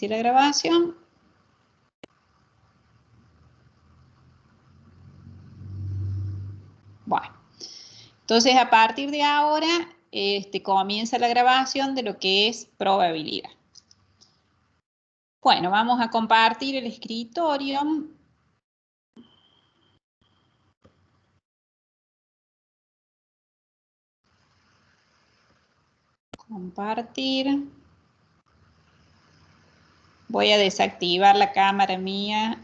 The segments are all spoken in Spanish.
la grabación. Bueno, entonces a partir de ahora comienza la grabación de lo que es probabilidad. Bueno, vamos a compartir el escritorio. Compartir. Voy a desactivar la cámara mía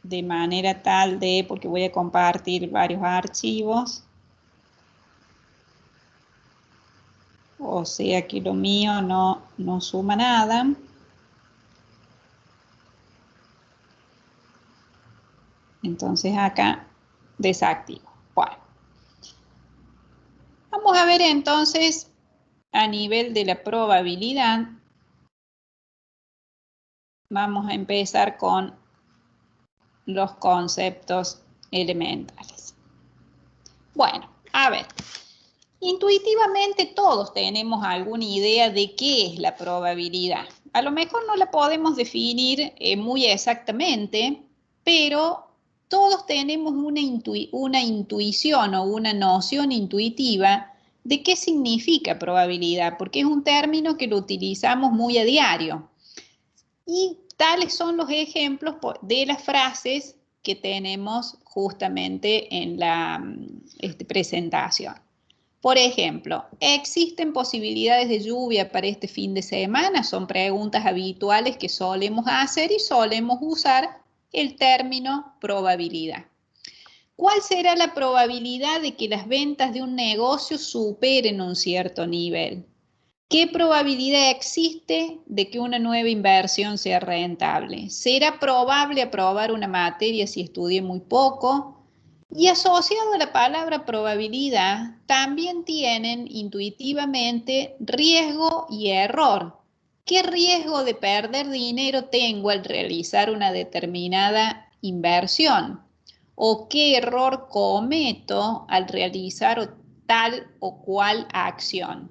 de manera tal de, porque voy a compartir varios archivos. O sea que lo mío no suma nada. Entonces acá desactivo. Bueno. Vamos a ver entonces a nivel de la probabilidad. Vamos a empezar con los conceptos elementales. Bueno, a ver. Intuitivamente todos tenemos alguna idea de qué es la probabilidad. A lo mejor no la podemos definir muy exactamente, pero todos tenemos una intuición o una noción intuitiva de qué significa probabilidad, porque es un término que lo utilizamos muy a diario. Y tales son los ejemplos de las frases que tenemos justamente en la presentación. Por ejemplo, ¿existen posibilidades de lluvia para este fin de semana? Son preguntas habituales que solemos hacer y solemos usar el término probabilidad. ¿Cuál será la probabilidad de que las ventas de un negocio superen un cierto nivel? ¿Qué probabilidad existe de que una nueva inversión sea rentable? ¿Será probable aprobar una materia si estudié muy poco? Y asociado a la palabra probabilidad, también tienen intuitivamente riesgo y error. ¿Qué riesgo de perder dinero tengo al realizar una determinada inversión? ¿O qué error cometo al realizar tal o cual acción?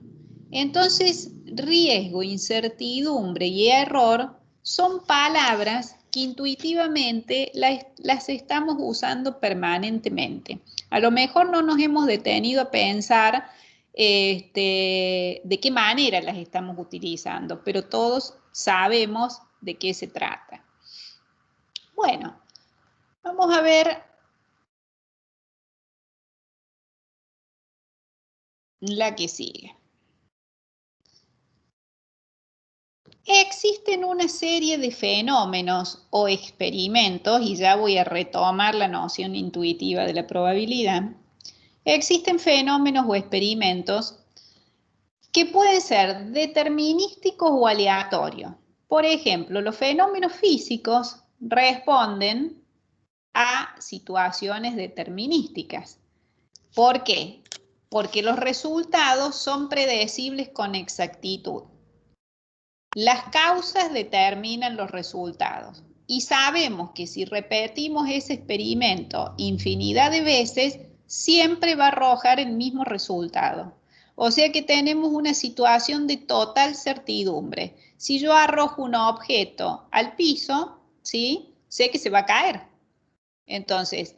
Entonces, riesgo, incertidumbre y error son palabras que intuitivamente las estamos usando permanentemente. A lo mejor no nos hemos detenido a pensar de qué manera las estamos utilizando, pero todos sabemos de qué se trata. Bueno, vamos a ver la que sigue. Existen una serie de fenómenos o experimentos, y ya voy a retomar la noción intuitiva de la probabilidad. Existen fenómenos o experimentos que pueden ser determinísticos o aleatorios. Por ejemplo, los fenómenos físicos responden a situaciones determinísticas. ¿Por qué? Porque los resultados son predecibles con exactitud. Las causas determinan los resultados y sabemos que si repetimos ese experimento infinidad de veces, siempre va a arrojar el mismo resultado. O sea que tenemos una situación de total certidumbre. Si yo arrojo un objeto al piso, ¿sí? Sé que se va a caer. Entonces,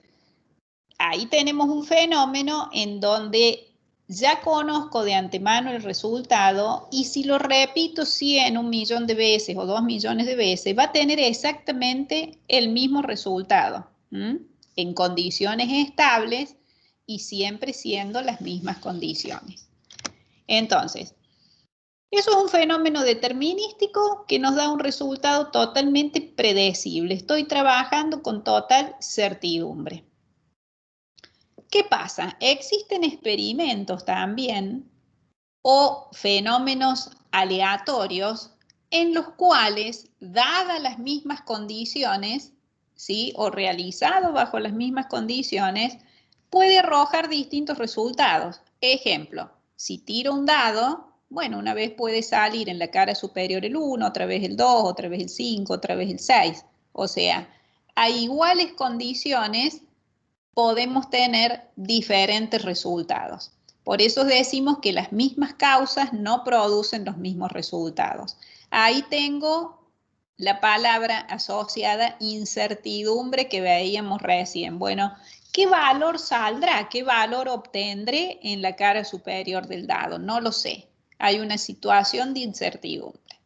ahí tenemos un fenómeno en donde ya conozco de antemano el resultado y si lo repito 100, 1.000.000 de veces o 2 millones de veces, va a tener exactamente el mismo resultado, en condiciones estables y siempre siendo las mismas condiciones. Entonces, eso es un fenómeno determinístico que nos da un resultado totalmente predecible. Estoy trabajando con total certidumbre. ¿Qué pasa? Existen experimentos también o fenómenos aleatorios en los cuales, dadas las mismas condiciones, ¿sí? O realizado bajo las mismas condiciones, puede arrojar distintos resultados. Ejemplo, si tiro un dado, bueno, una vez puede salir en la cara superior el 1, otra vez el 2, otra vez el 5, otra vez el 6. O sea, a iguales condiciones podemos tener diferentes resultados. Por eso decimos que las mismas causas no producen los mismos resultados. Ahí tengo la palabra asociada incertidumbre que veíamos recién. Bueno, ¿qué valor saldrá? ¿Qué valor obtendré en la cara superior del dado? No lo sé. Hay una situación de incertidumbre.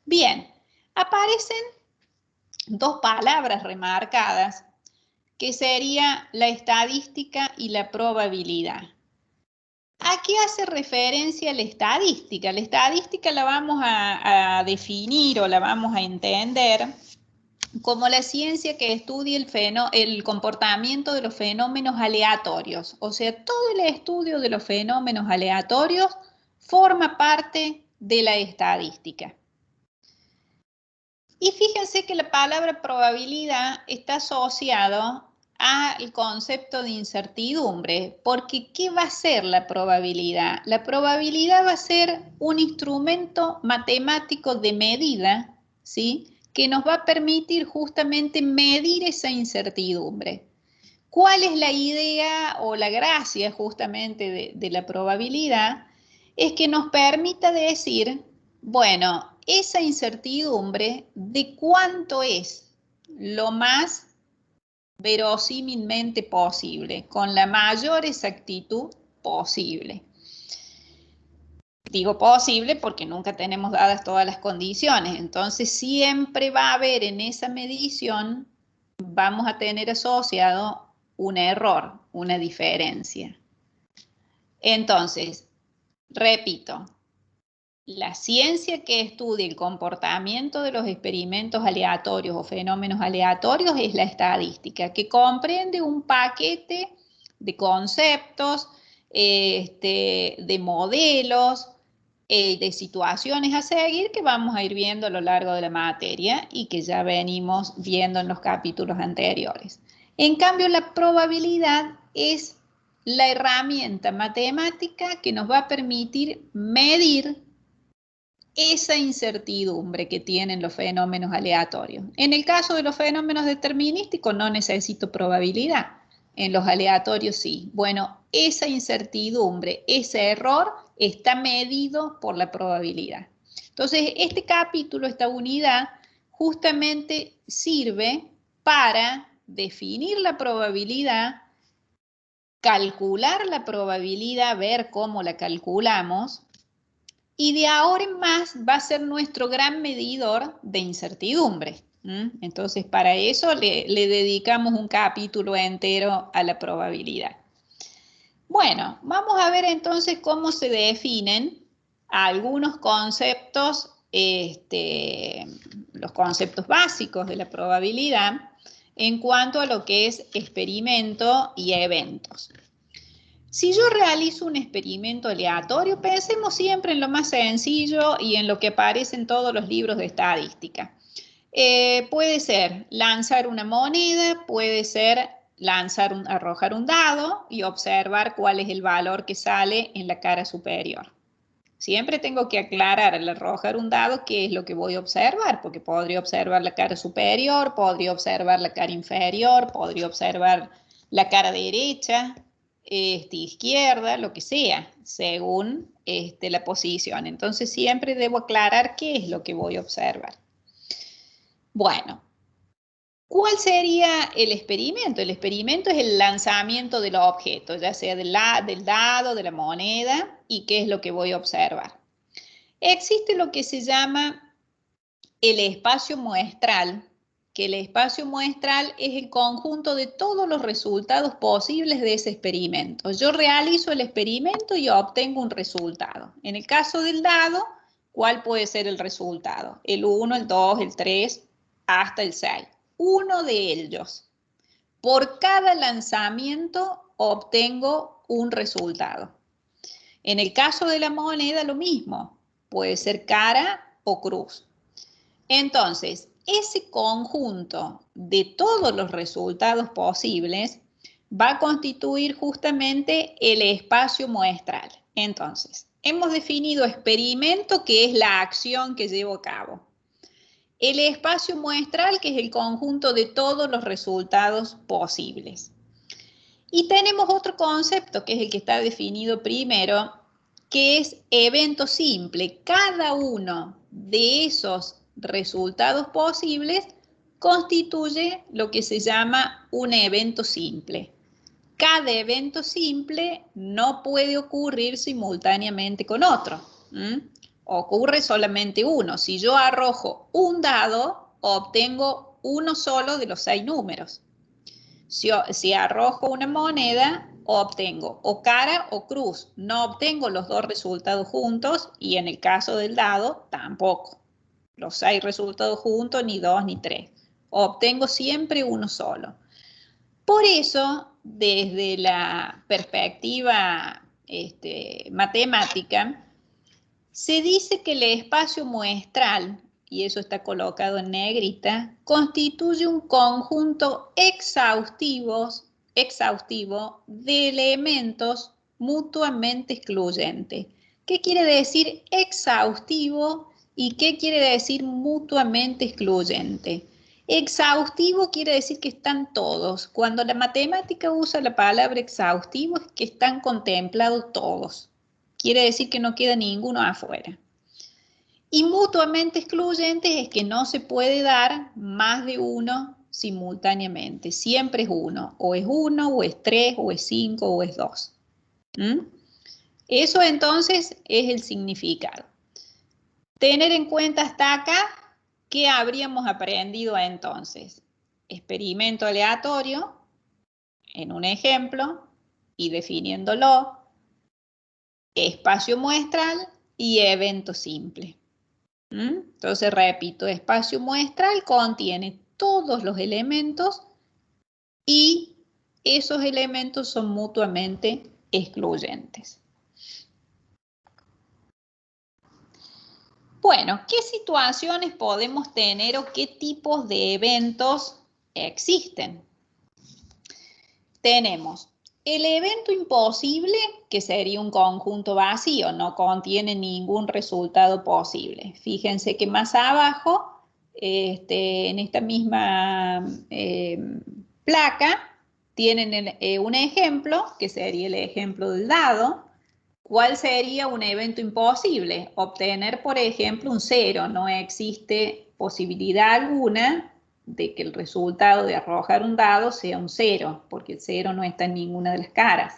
Bien, aparecen dos palabras remarcadas que sería la estadística y la probabilidad. ¿A qué hace referencia la estadística? La estadística la vamos a definir o la vamos a entender como la ciencia que estudia el comportamiento de los fenómenos aleatorios. O sea, todo el estudio de los fenómenos aleatorios forma parte de la estadística. Y fíjense que la palabra probabilidad está asociado al concepto de incertidumbre, porque ¿qué va a ser la probabilidad? La probabilidad va a ser un instrumento matemático de medida, ¿sí?, que nos va a permitir justamente medir esa incertidumbre. ¿Cuál es la idea o la gracia justamente de la probabilidad? Es que nos permita decir, bueno, esa incertidumbre de cuánto es lo más verosímilmente posible, con la mayor exactitud posible. Digo posible porque nunca tenemos dadas todas las condiciones, entonces siempre va a haber en esa medición, vamos a tener asociado un error, una diferencia. Entonces, repito, la ciencia que estudia el comportamiento de los experimentos aleatorios o fenómenos aleatorios es la estadística, que comprende un paquete de conceptos, de modelos, de situaciones a seguir que vamos a ir viendo a lo largo de la materia y que ya venimos viendo en los capítulos anteriores. En cambio, la probabilidad es la herramienta matemática que nos va a permitir medir esa incertidumbre que tienen los fenómenos aleatorios. En el caso de los fenómenos determinísticos no necesito probabilidad, en los aleatorios sí. Bueno, esa incertidumbre, ese error está medido por la probabilidad. Entonces, este capítulo, esta unidad, justamente sirve para definir la probabilidad, calcular la probabilidad, ver cómo la calculamos, y de ahora en más va a ser nuestro gran medidor de incertidumbre. Entonces, para eso le dedicamos un capítulo entero a la probabilidad. Bueno, vamos a ver entonces cómo se definen algunos conceptos, los conceptos básicos de la probabilidad en cuanto a lo que es experimento y eventos. Si yo realizo un experimento aleatorio, pensemos siempre en lo más sencillo y en lo que aparece en todos los libros de estadística. Puede ser lanzar una moneda, puede ser arrojar un dado y observar cuál es el valor que sale en la cara superior. Siempre tengo que aclarar al arrojar un dado qué es lo que voy a observar, porque podría observar la cara superior, podría observar la cara inferior, podría observar la cara derecha, izquierda, lo que sea, según la posición. Entonces siempre debo aclarar qué es lo que voy a observar. Bueno, ¿cuál sería el experimento? El experimento es el lanzamiento del objeto, ya sea del dado, de la moneda, y qué es lo que voy a observar. Existe lo que se llama el espacio muestral, que el espacio muestral es el conjunto de todos los resultados posibles de ese experimento. Yo realizo el experimento y obtengo un resultado. En el caso del dado, ¿cuál puede ser el resultado? El 1, el 2, el 3, hasta el 6. Uno de ellos. Por cada lanzamiento obtengo un resultado. En el caso de la moneda, lo mismo. Puede ser cara o cruz. Entonces, ese conjunto de todos los resultados posibles va a constituir justamente el espacio muestral. Entonces, hemos definido experimento, que es la acción que llevo a cabo. El espacio muestral, que es el conjunto de todos los resultados posibles. Y tenemos otro concepto, que es el que está definido primero, que es evento simple. Cada uno de esos resultados posibles constituye lo que se llama un evento simple. Cada evento simple no puede ocurrir simultáneamente con otro. Ocurre solamente uno. Si yo arrojo un dado, obtengo uno solo de los 6 números. Si arrojo una moneda, obtengo o cara o cruz. No obtengo los dos resultados juntos y en el caso del dado, tampoco. Los 6 resultados juntos, ni 2 ni 3. Obtengo siempre uno solo. Por eso, desde la perspectiva matemática, se dice que el espacio muestral, y eso está colocado en negrita, constituye un conjunto exhaustivo de elementos mutuamente excluyentes. ¿Qué quiere decir exhaustivo y qué quiere decir mutuamente excluyente? Exhaustivo quiere decir que están todos. Cuando la matemática usa la palabra exhaustivo es que están contemplados todos. Quiere decir que no queda ninguno afuera. Y mutuamente excluyente es que no se puede dar más de uno simultáneamente. Siempre es uno. O es 3, o es 5, o es 2. Eso entonces es el significado. Tener en cuenta hasta acá ¿qué habríamos aprendido entonces? Experimento aleatorio, en un ejemplo, y definiéndolo, espacio muestral y evento simple. Entonces, repito, espacio muestral contiene todos los elementos y esos elementos son mutuamente excluyentes. Bueno, ¿qué situaciones podemos tener o qué tipos de eventos existen? Tenemos el evento imposible, que sería un conjunto vacío, no contiene ningún resultado posible. Fíjense que más abajo, en esta misma placa, tienen un ejemplo, que sería el ejemplo del dado. ¿Cuál sería un evento imposible? Obtener, por ejemplo, un 0. No existe posibilidad alguna de que el resultado de arrojar un dado sea un 0, porque el 0 no está en ninguna de las caras.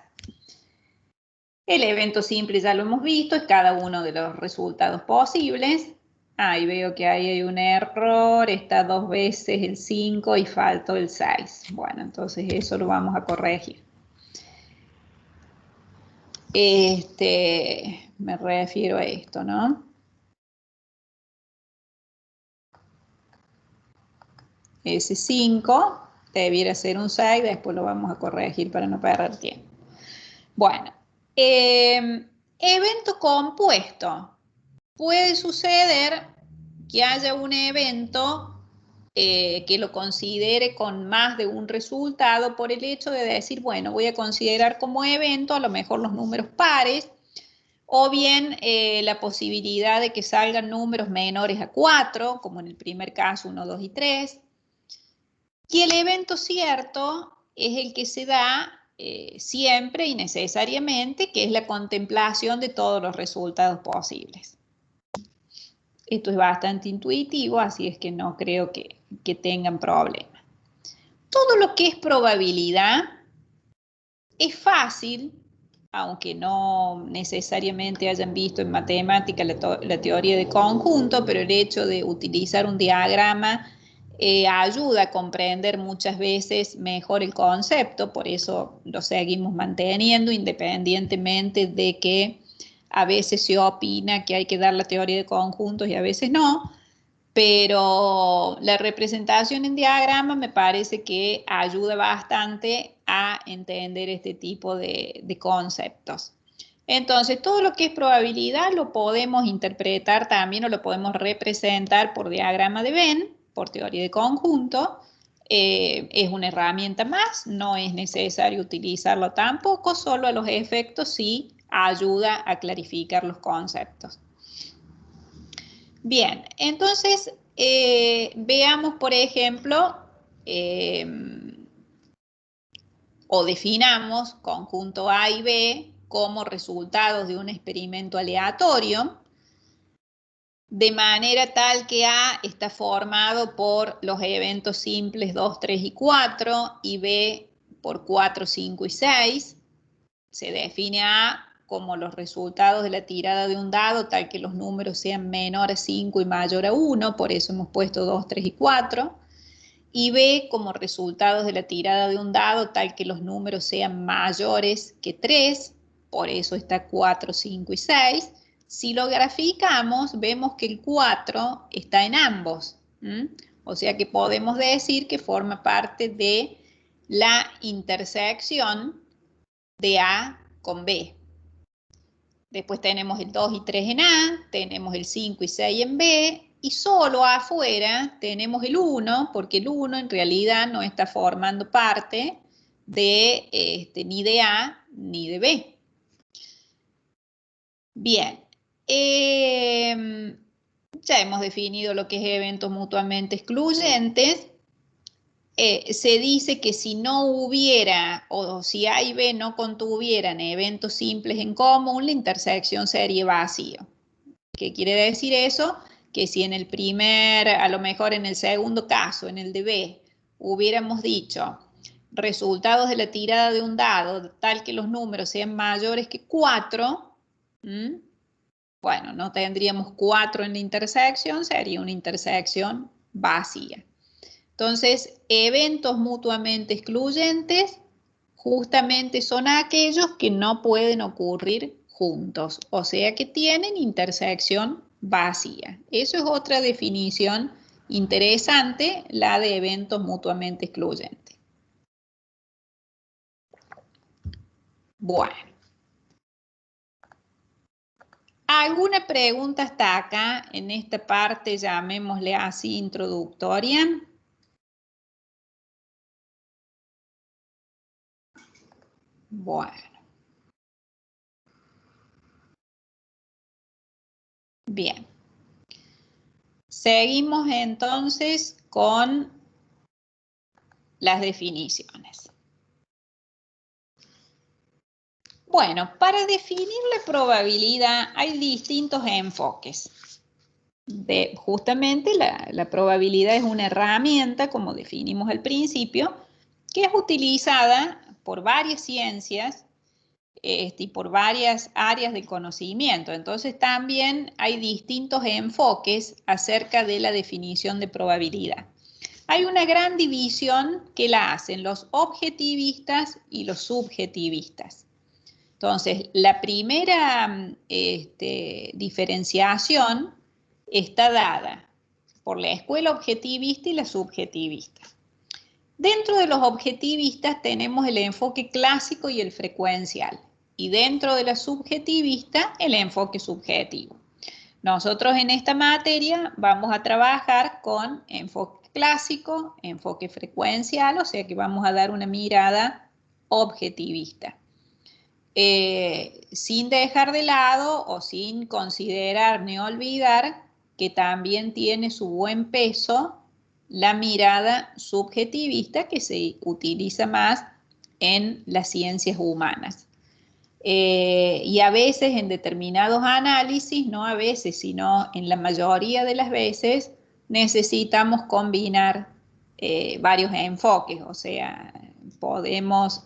El evento simple ya lo hemos visto, es cada uno de los resultados posibles. Ahí veo que ahí hay un error, está 2 veces el 5 y faltó el 6. Bueno, entonces eso lo vamos a corregir. Me refiero a esto, ¿no? Ese 5 debiera ser un 6, después lo vamos a corregir para no perder tiempo. Bueno, evento compuesto. Puede suceder que haya un evento que lo considere con más de un resultado por el hecho de decir, bueno, voy a considerar como evento a lo mejor los números pares, o bien la posibilidad de que salgan números menores a 4, como en el primer caso 1, 2 y 3. Y el evento cierto es el que se da siempre y necesariamente, que es la contemplación de todos los resultados posibles. Esto es bastante intuitivo, así es que no creo que tengan problema. Todo lo que es probabilidad es fácil, aunque no necesariamente hayan visto en matemática la teoría de conjunto, pero el hecho de utilizar un diagrama ayuda a comprender muchas veces mejor el concepto, por eso lo seguimos manteniendo, independientemente de que a veces se opina que hay que dar la teoría de conjuntos y a veces no, pero la representación en diagrama me parece que ayuda bastante a entender este tipo de conceptos. Entonces, todo lo que es probabilidad lo podemos interpretar también o lo podemos representar por diagrama de Venn, por teoría de conjunto. Es una herramienta más, no es necesario utilizarlo tampoco, solo a los efectos sí ayuda a clarificar los conceptos. Bien, entonces veamos, por ejemplo, o definamos conjunto A y B como resultados de un experimento aleatorio. de manera tal que A está formado por los eventos simples 2, 3 y 4 y B por 4, 5 y 6. Se define A como los resultados de la tirada de un dado tal que los números sean menor a 5 y mayor a 1, por eso hemos puesto 2, 3 y 4. Y B como resultados de la tirada de un dado tal que los números sean mayores que 3, por eso está 4, 5 y 6. Si lo graficamos, vemos que el 4 está en ambos. O sea que podemos decir que forma parte de la intersección de A con B. Después tenemos el 2 y 3 en A, tenemos el 5 y 6 en B, y solo afuera tenemos el 1, porque el 1 en realidad no está formando parte de ni de A ni de B. Bien, ya hemos definido lo que es eventos mutuamente excluyentes. Se dice que si no hubiera, o si A y B no contuvieran eventos simples en común, la intersección sería vacío. ¿Qué quiere decir eso? Que si en el primer, a lo mejor en el segundo caso, en el de B, hubiéramos dicho resultados de la tirada de un dado, tal que los números sean mayores que 4, bueno, no tendríamos 4 en la intersección, sería una intersección vacía. Entonces, eventos mutuamente excluyentes justamente son aquellos que no pueden ocurrir juntos, o sea que tienen intersección vacía. Eso es otra definición interesante, la de eventos mutuamente excluyentes. Bueno, ¿alguna pregunta hasta acá en esta parte, llamémosle así, introductoria? Bueno. Bien. Seguimos entonces con las definiciones. Bueno, para definir la probabilidad hay distintos enfoques. Justamente la probabilidad es una herramienta, como definimos al principio, que es utilizada por varias ciencias y por varias áreas de conocimiento. Entonces también hay distintos enfoques acerca de la definición de probabilidad. Hay una gran división que la hacen los objetivistas y los subjetivistas. Entonces, la primera diferenciación está dada por la escuela objetivista y la subjetivista. Dentro de los objetivistas tenemos el enfoque clásico y el frecuencial, y dentro de la subjetivista el enfoque subjetivo. Nosotros en esta materia vamos a trabajar con enfoque clásico, enfoque frecuencial, o sea que vamos a dar una mirada objetivista. Sin dejar de lado o sin considerar ni olvidar que también tiene su buen peso la mirada subjetivista que se utiliza más en las ciencias humanas. Y a veces en determinados análisis, no a veces, sino en la mayoría de las veces, necesitamos combinar varios enfoques, o sea, podemos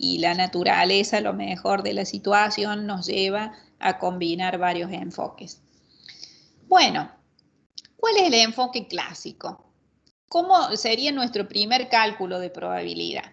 y la naturaleza, lo mejor de la situación, nos lleva a combinar varios enfoques. Bueno, ¿cuál es el enfoque clásico? ¿Cómo sería nuestro primer cálculo de probabilidad?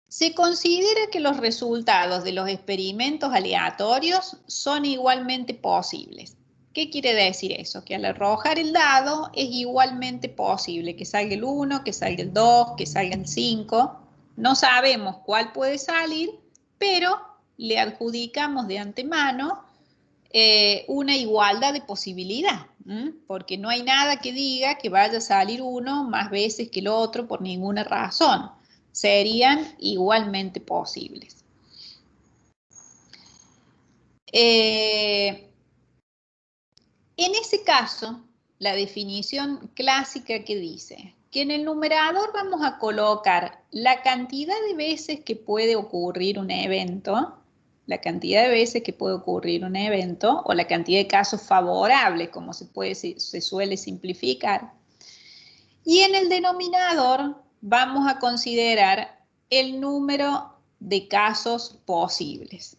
Se considera que los resultados de los experimentos aleatorios son igualmente posibles. ¿Qué quiere decir eso? Que al arrojar el dado es igualmente posible que salga el 1, que salga el 2, que salga el 5. No sabemos cuál puede salir, pero le adjudicamos de antemano una igualdad de posibilidad, porque no hay nada que diga que vaya a salir uno más veces que el otro por ninguna razón. Serían igualmente posibles. En ese caso, la definición clásica que dice que en el numerador vamos a colocar la cantidad de veces que puede ocurrir un evento la cantidad de veces que puede ocurrir un evento o la cantidad de casos favorables, como se suele simplificar. Y en el denominador vamos a considerar el número de casos posibles.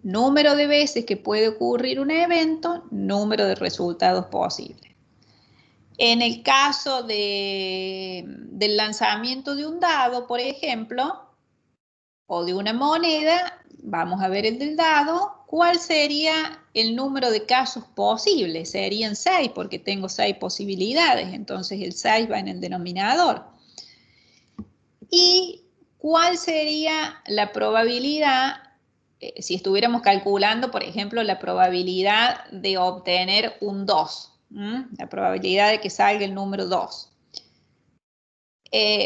Número de veces que puede ocurrir un evento, número de resultados posibles. En el caso del lanzamiento de un dado, por ejemplo, o de una moneda, vamos a ver el del dado, ¿cuál sería el número de casos posibles? Serían 6, porque tengo 6 posibilidades, entonces el 6 va en el denominador. ¿Y cuál sería la probabilidad, si estuviéramos calculando, por ejemplo, la probabilidad de obtener un 2? La probabilidad de que salga el número 2.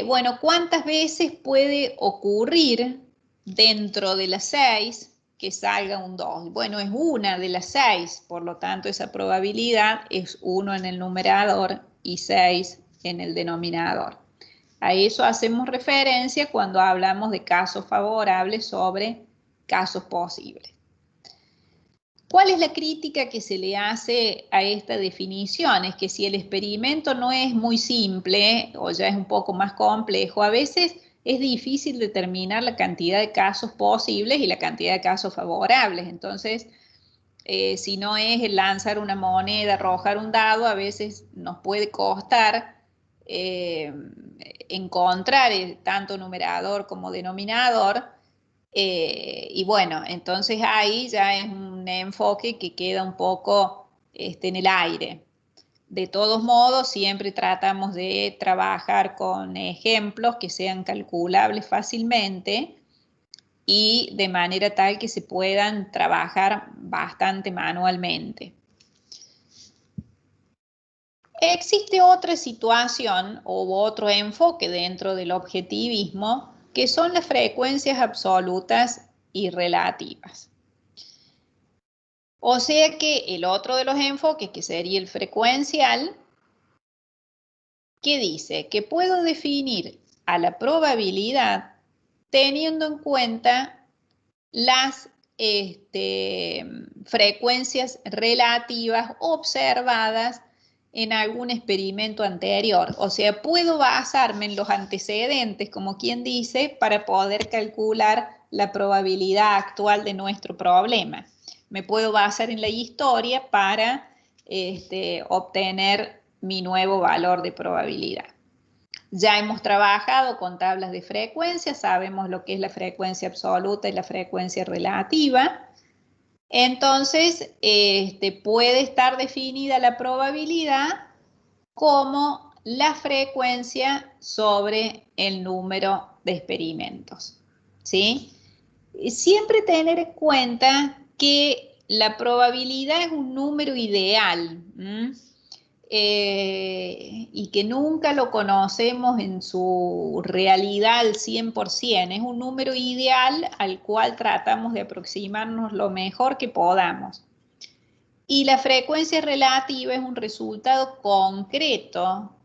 Bueno, ¿cuántas veces puede ocurrir dentro de las 6 que salga un 2? Bueno, es una de las 6, por lo tanto esa probabilidad es 1 en el numerador y 6 en el denominador. A eso hacemos referencia cuando hablamos de casos favorables sobre casos posibles. ¿Cuál es la crítica que se le hace a esta definición? Es que si el experimento no es muy simple o ya es un poco más complejo, a veces es difícil determinar la cantidad de casos posibles y la cantidad de casos favorables. Entonces, si no es el lanzar una moneda, arrojar un dado, a veces nos puede costar encontrar tanto numerador como denominador. Y bueno, entonces ahí ya es un enfoque que queda un poco en el aire. De todos modos, siempre tratamos de trabajar con ejemplos que sean calculables fácilmente y de manera tal que se puedan trabajar bastante manualmente. Existe otra situación u otro enfoque dentro del objetivismo que son las frecuencias absolutas y relativas. O sea que el otro de los enfoques, que sería el frecuencial, que dice que puedo definir a la probabilidad teniendo en cuenta las frecuencias relativas observadas en algún experimento anterior. O sea, puedo basarme en los antecedentes, como quien dice, para poder calcular la probabilidad actual de nuestro problema. Me puedo basar en la historia para obtener mi nuevo valor de probabilidad. Ya hemos trabajado con tablas de frecuencia, sabemos lo que es la frecuencia absoluta y la frecuencia relativa. Entonces, puede estar definida la probabilidad como la frecuencia sobre el número de experimentos, ¿sí? Siempre tener en cuenta que la probabilidad es un número ideal, y que nunca lo conocemos en su realidad al 100%. Es un número ideal al cual tratamos de aproximarnos lo mejor que podamos. Y la frecuencia relativa es un resultado concreto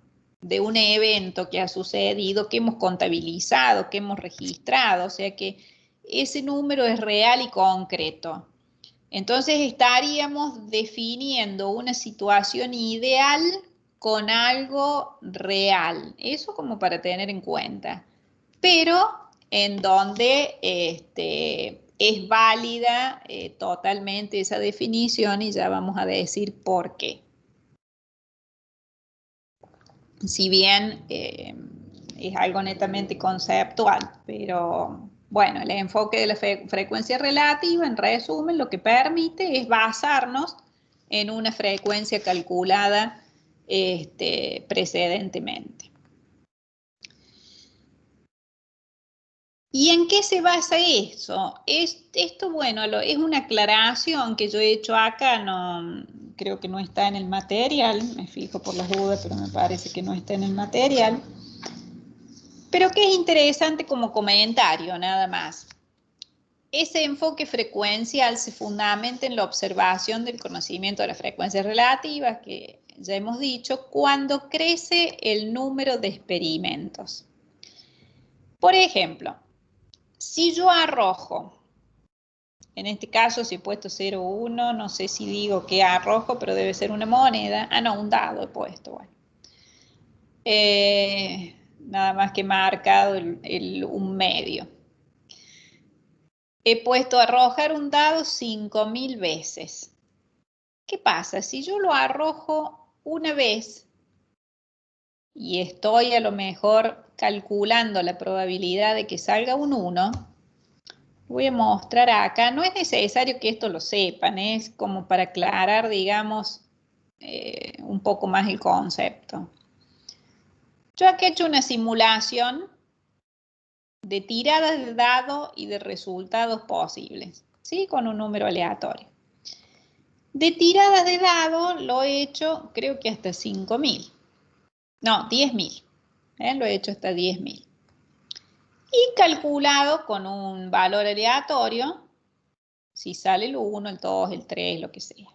de un evento que ha sucedido, que hemos contabilizado, que hemos registrado, o sea que ese número es real y concreto. Entonces estaríamos definiendo una situación ideal con algo real. Eso como para tener en cuenta. Pero en donde es válida totalmente esa definición y ya vamos a decir por qué. Si bien es algo netamente conceptual, pero bueno, el enfoque de la frecuencia relativa, en resumen, lo que permite es basarnos en una frecuencia calculada precedentemente. ¿Y en qué se basa eso? Esto, bueno, es una aclaración que yo he hecho acá, no, creo que no está en el material, me fijo por las dudas, pero me parece que no está en el material. Pero que es interesante como comentario, nada más. Ese enfoque frecuencial se fundamenta en la observación del conocimiento de las frecuencias relativas, que ya hemos dicho, cuando crece el número de experimentos. Por ejemplo, Si yo arrojo, en este caso si he puesto 0, 1, no sé si digo que arrojo, pero debe ser una moneda. Ah, no, un dado he puesto, bueno. Nada más que marcado un medio. He puesto arrojar un dado 5000 veces. ¿Qué pasa? Si yo lo arrojo una vez y estoy a lo mejor calculando la probabilidad de que salga un 1, voy a mostrar acá. No es necesario que esto lo sepan, es como para aclarar, digamos, un poco más el concepto. Yo aquí he hecho una simulación de tiradas de dado y de resultados posibles, ¿sí? Con un número aleatorio. De tiradas de dado lo he hecho, creo que hasta 5000. No, 10.000. Lo he hecho hasta 10.000. Y calculado con un valor aleatorio, si sale el 1, el 2, el 3, lo que sea.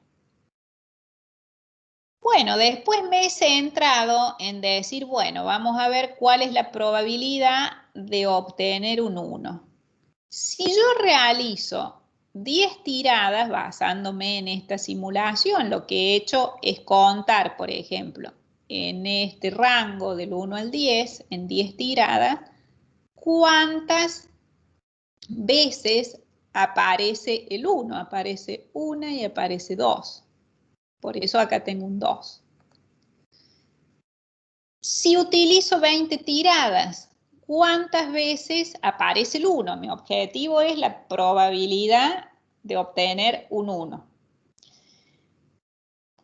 Bueno, después me he centrado en decir, bueno, vamos a ver cuál es la probabilidad de obtener un 1. Si yo realizo 10 tiradas basándome en esta simulación, lo que he hecho es contar, por ejemplo, en este rango del 1 al 10, en 10 tiradas, cuántas veces aparece el 1. Aparece 1 y aparece 2. Por eso acá tengo un 2. Si utilizo 20 tiradas, ¿cuántas veces aparece el 1? Mi objetivo es la probabilidad de obtener un 1.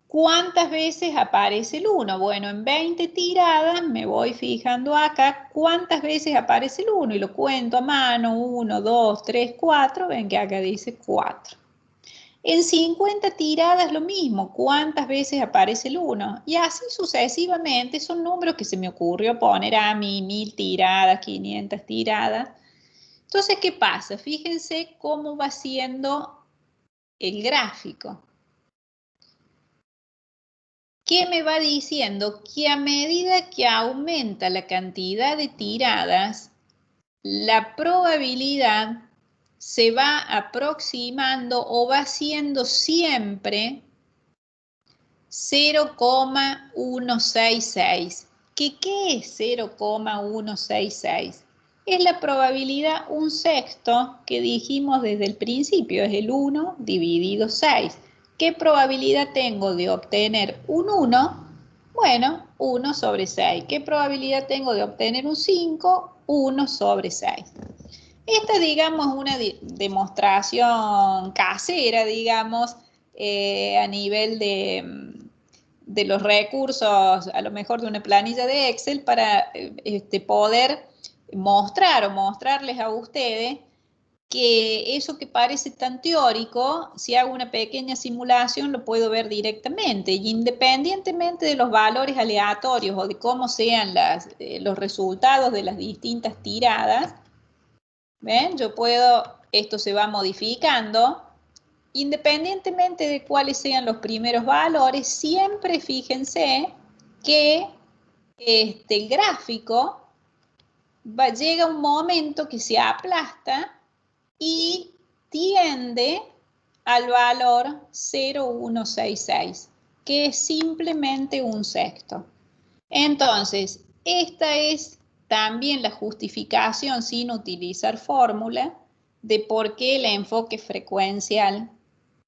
¿Cuántas veces aparece el 1? Bueno, en 20 tiradas me voy fijando acá cuántas veces aparece el 1 y lo cuento a mano. 1, 2, 3, 4. Ven que acá dice 4. En 50 tiradas lo mismo, ¿cuántas veces aparece el 1? Y así sucesivamente, son números que se me ocurrió poner a mí, 1000 tiradas, 500 tiradas. Entonces, ¿qué pasa? Fíjense cómo va siendo el gráfico. ¿Qué me va diciendo? Que a medida que aumenta la cantidad de tiradas, la probabilidad se va aproximando o va siendo siempre 0,166. ¿Qué es 0,166? Es la probabilidad 1/6 que dijimos desde el principio, es el 1 dividido 6. ¿Qué probabilidad tengo de obtener un 1? Bueno, 1 sobre 6. ¿Qué probabilidad tengo de obtener un 5? 1 sobre 6. Esta, digamos, es una demostración casera, digamos, a nivel de los recursos, a lo mejor de una planilla de Excel, para poder mostrar o mostrarles a ustedes que eso que parece tan teórico, si hago una pequeña simulación lo puedo ver directamente, y independientemente de los valores aleatorios o de cómo sean los resultados de las distintas tiradas, ¿ven? Yo puedo, esto se va modificando, independientemente de cuáles sean los primeros valores, siempre fíjense que el gráfico llega un momento que se aplasta y tiende al valor 0,166, que es simplemente 1/6. Entonces, esta es también la justificación, sin utilizar fórmula, de por qué el enfoque frecuencial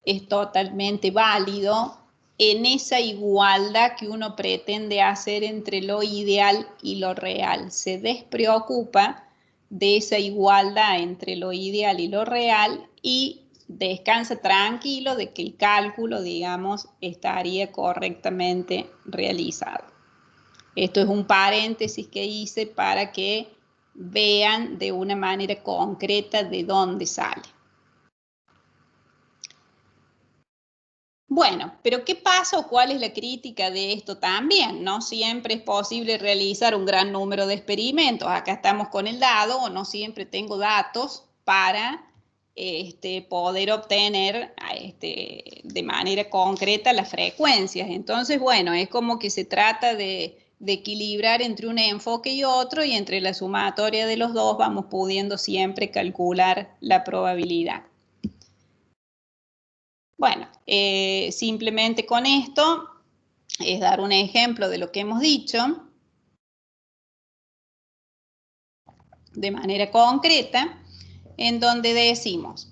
es totalmente válido en esa igualdad que uno pretende hacer entre lo ideal y lo real. Se despreocupa de esa igualdad entre lo ideal y lo real y descansa tranquilo de que el cálculo, digamos, estaría correctamente realizado. Esto es un paréntesis que hice para que vean de una manera concreta de dónde sale. Bueno, pero ¿qué pasa o cuál es la crítica de esto también? No siempre es posible realizar un gran número de experimentos. Acá estamos con el dado, o no siempre tengo datos para poder obtener de manera concreta las frecuencias. Entonces, bueno, es como que se trata de de equilibrar entre un enfoque y otro, y entre la sumatoria de los dos vamos pudiendo siempre calcular la probabilidad. Bueno, simplemente con esto es dar un ejemplo de lo que hemos dicho de manera concreta, en donde decimos,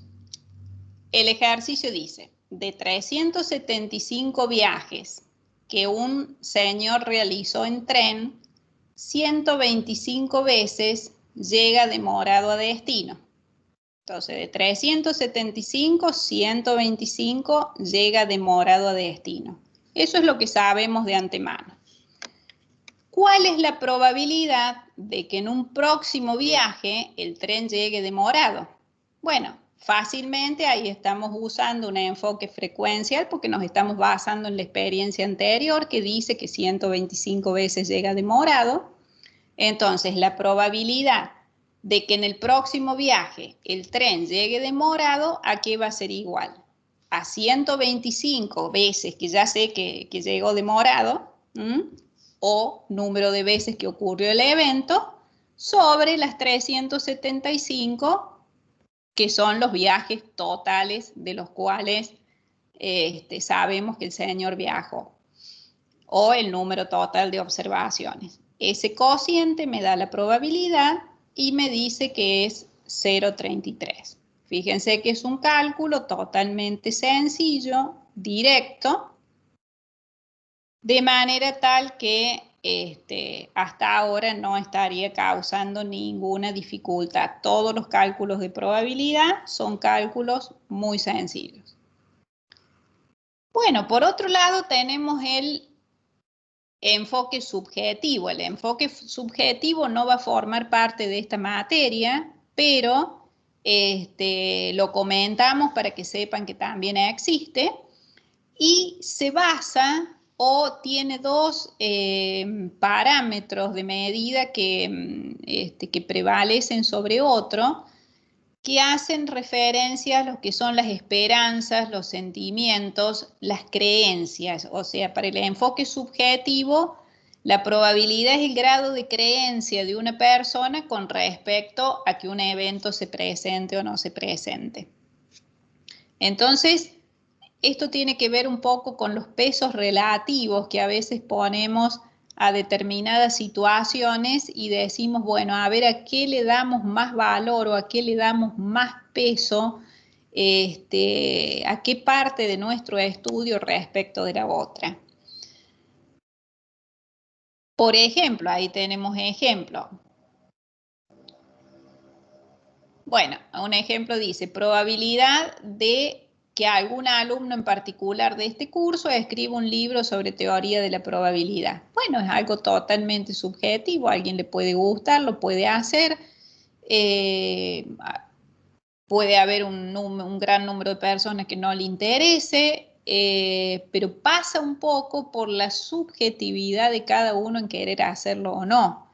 el ejercicio dice, de 375 viajes que un señor realizó en tren, 125 veces llega demorado a destino. Entonces, de 375, 125 llega demorado a destino. Eso es lo que sabemos de antemano. ¿Cuál es la probabilidad de que en un próximo viaje el tren llegue demorado? Bueno, fácilmente ahí estamos usando un enfoque frecuencial porque nos estamos basando en la experiencia anterior que dice que 125 veces llega demorado. Entonces, la probabilidad de que en el próximo viaje el tren llegue demorado, ¿a qué va a ser igual? A 125 veces que ya sé que llegó demorado, o número de veces que ocurrió el evento, sobre las 375, que son los viajes totales de los cuales sabemos que el señor viajó, o el número total de observaciones. Ese cociente me da la probabilidad y me dice que es 0,33. Fíjense que es un cálculo totalmente sencillo, directo, de manera tal que hasta ahora no estaría causando ninguna dificultad. Todos los cálculos de probabilidad son cálculos muy sencillos. Bueno, por otro lado tenemos el enfoque subjetivo. El enfoque subjetivo no va a formar parte de esta materia, pero lo comentamos para que sepan que también existe y se basa o tiene dos parámetros de medida que prevalecen sobre otro, que hacen referencia a lo que son las esperanzas, los sentimientos, las creencias. O sea, para el enfoque subjetivo, la probabilidad es el grado de creencia de una persona con respecto a que un evento se presente o no se presente. Entonces, esto tiene que ver un poco con los pesos relativos que a veces ponemos a determinadas situaciones y decimos, bueno, a ver a qué le damos más valor o a qué le damos más peso, a qué parte de nuestro estudio respecto de la otra. Por ejemplo, ahí tenemos ejemplo. Bueno, un ejemplo dice, probabilidad de que algún alumno en particular de este curso escriba un libro sobre teoría de la probabilidad. Bueno, es algo totalmente subjetivo, a alguien le puede gustar, lo puede hacer, puede haber un gran número de personas que no le interese, pero pasa un poco por la subjetividad de cada uno en querer hacerlo o no.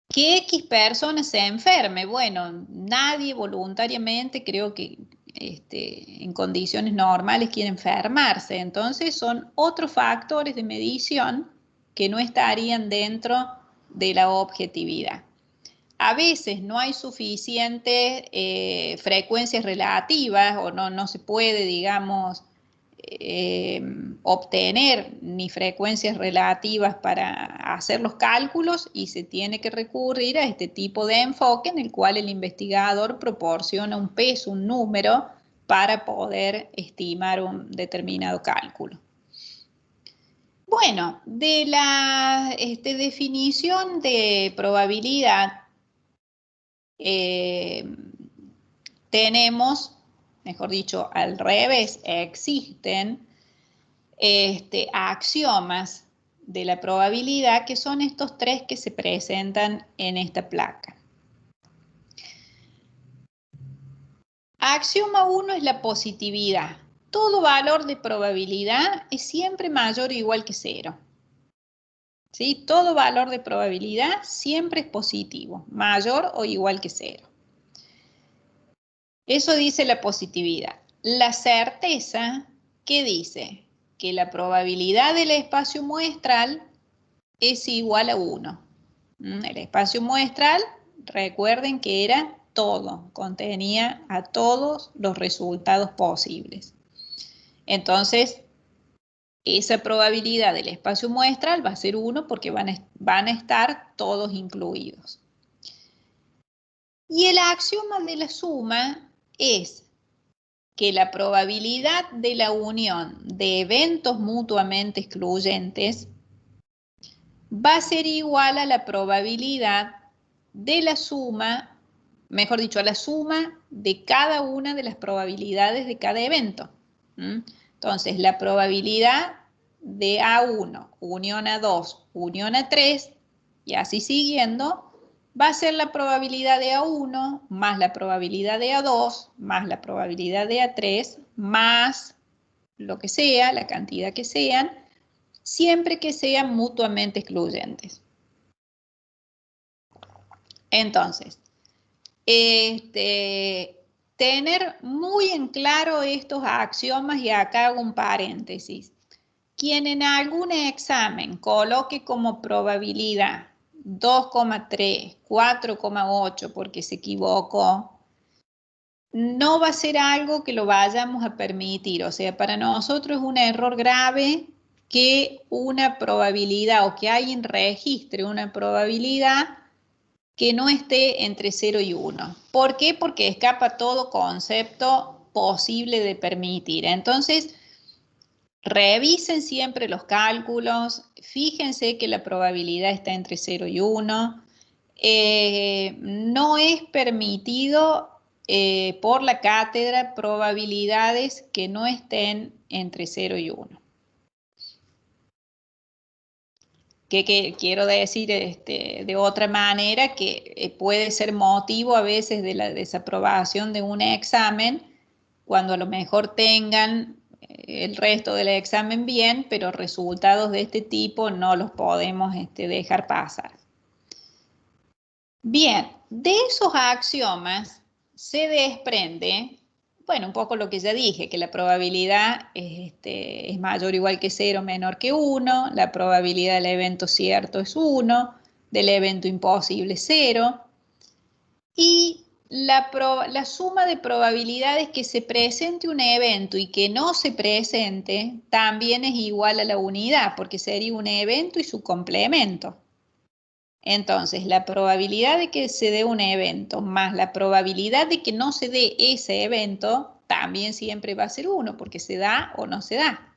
Que X persona se enferme, bueno, nadie voluntariamente, creo que en condiciones normales quiere enfermarse, entonces son otros factores de medición que no estarían dentro de la objetividad. A veces no hay suficientes frecuencias relativas o no se puede, digamos, obtener ni frecuencias relativas para hacer los cálculos y se tiene que recurrir a este tipo de enfoque en el cual el investigador proporciona un peso, un número para poder estimar un determinado cálculo. Bueno, de la definición de probabilidad tenemos, mejor dicho, al revés, existen axiomas de la probabilidad, que son estos tres que se presentan en esta placa. Axioma 1 es la positividad. Todo valor de probabilidad es siempre mayor o igual que 0. ¿Sí? Todo valor de probabilidad siempre es positivo, mayor o igual que 0. Eso dice la positividad. La certeza, ¿qué dice? Que la probabilidad del espacio muestral es igual a 1. El espacio muestral, recuerden que era todo, contenía a todos los resultados posibles. Entonces, esa probabilidad del espacio muestral va a ser 1 porque van a estar todos incluidos. Y el axioma de la suma es que la probabilidad de la unión de eventos mutuamente excluyentes va a ser igual a la probabilidad de la suma, mejor dicho, a la suma de cada una de las probabilidades de cada evento. Entonces, la probabilidad de A1, unión A2, unión A3, y así siguiendo, va a ser la probabilidad de A1 más la probabilidad de A2 más la probabilidad de A3 más lo que sea, la cantidad que sean, siempre que sean mutuamente excluyentes. Entonces, tener muy en claro estos axiomas, y acá hago un paréntesis. Quien en algún examen coloque como probabilidad 2,3, 4,8 porque se equivocó, no va a ser algo que lo vayamos a permitir. O sea, para nosotros es un error grave que una probabilidad o que alguien registre una probabilidad que no esté entre 0 y 1. ¿Por qué? Porque escapa todo concepto posible de permitir. Entonces, revisen siempre los cálculos, fíjense que la probabilidad está entre 0 y 1. No es permitido por la cátedra probabilidades que no estén entre 0 y 1. Que quiero decir de otra manera que puede ser motivo a veces de la desaprobación de un examen cuando a lo mejor tengan el resto del examen bien, pero resultados de este tipo no los podemos dejar pasar. Bien, de esos axiomas se desprende, bueno, un poco lo que ya dije, que la probabilidad es mayor o igual que 0, menor que 1, la probabilidad del evento cierto es 1, del evento imposible 0, y la suma de probabilidades que se presente un evento y que no se presente también es igual a la unidad, porque sería un evento y su complemento. Entonces, la probabilidad de que se dé un evento más la probabilidad de que no se dé ese evento también siempre va a ser 1, porque se da o no se da.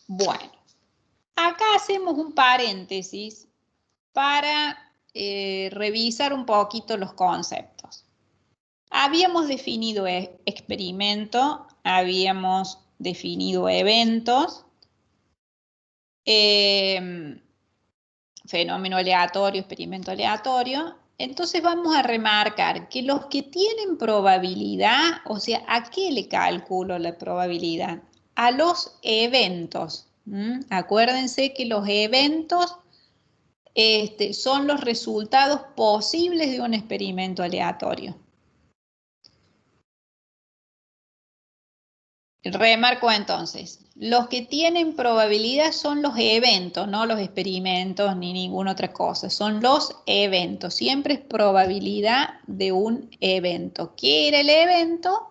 Bueno, acá hacemos un paréntesis para revisar un poquito los conceptos. Habíamos definido experimento, habíamos definido eventos, fenómeno aleatorio, experimento aleatorio. Entonces vamos a remarcar que los que tienen probabilidad, o sea, ¿a qué le calculo la probabilidad? A los eventos. Acuérdense que los eventos son los resultados posibles de un experimento aleatorio. Remarco entonces, los que tienen probabilidad son los eventos, no los experimentos ni ninguna otra cosa, son los eventos, siempre es probabilidad de un evento. ¿Qué era el evento?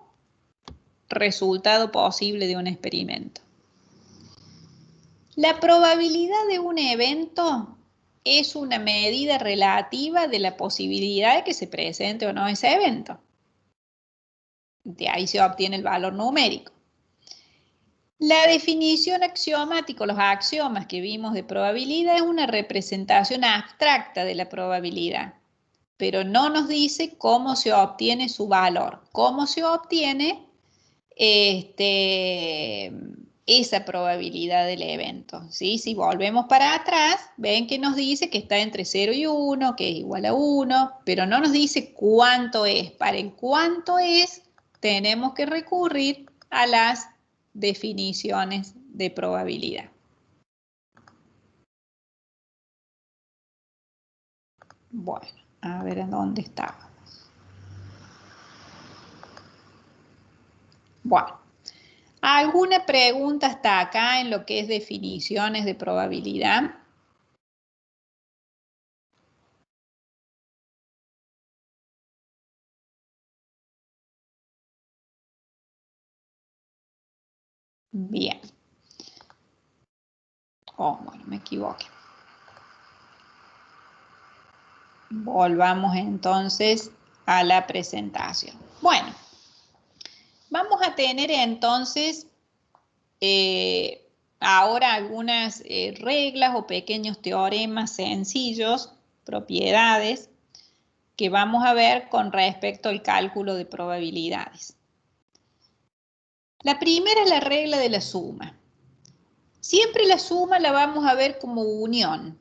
Resultado posible de un experimento. La probabilidad de un evento es una medida relativa de la posibilidad de que se presente o no ese evento. De ahí se obtiene el valor numérico. La definición axiomática, los axiomas que vimos de probabilidad, es una representación abstracta de la probabilidad, pero no nos dice cómo se obtiene su valor, cómo se obtiene esa probabilidad del evento. ¿Sí? Si volvemos para atrás, ven que nos dice que está entre 0 y 1, que es igual a 1, pero no nos dice cuánto es. Para el cuánto es, tenemos que recurrir a las definiciones de probabilidad. Bueno, a ver en dónde estábamos. Bueno, ¿Alguna pregunta hasta acá en lo que es definiciones de probabilidad? Bien. Oh, bueno, me equivoqué. Volvamos entonces a la presentación. Bueno, vamos a tener entonces ahora algunas reglas o pequeños teoremas sencillos, propiedades, que vamos a ver con respecto al cálculo de probabilidades. La primera es la regla de la suma. Siempre la suma la vamos a ver como unión.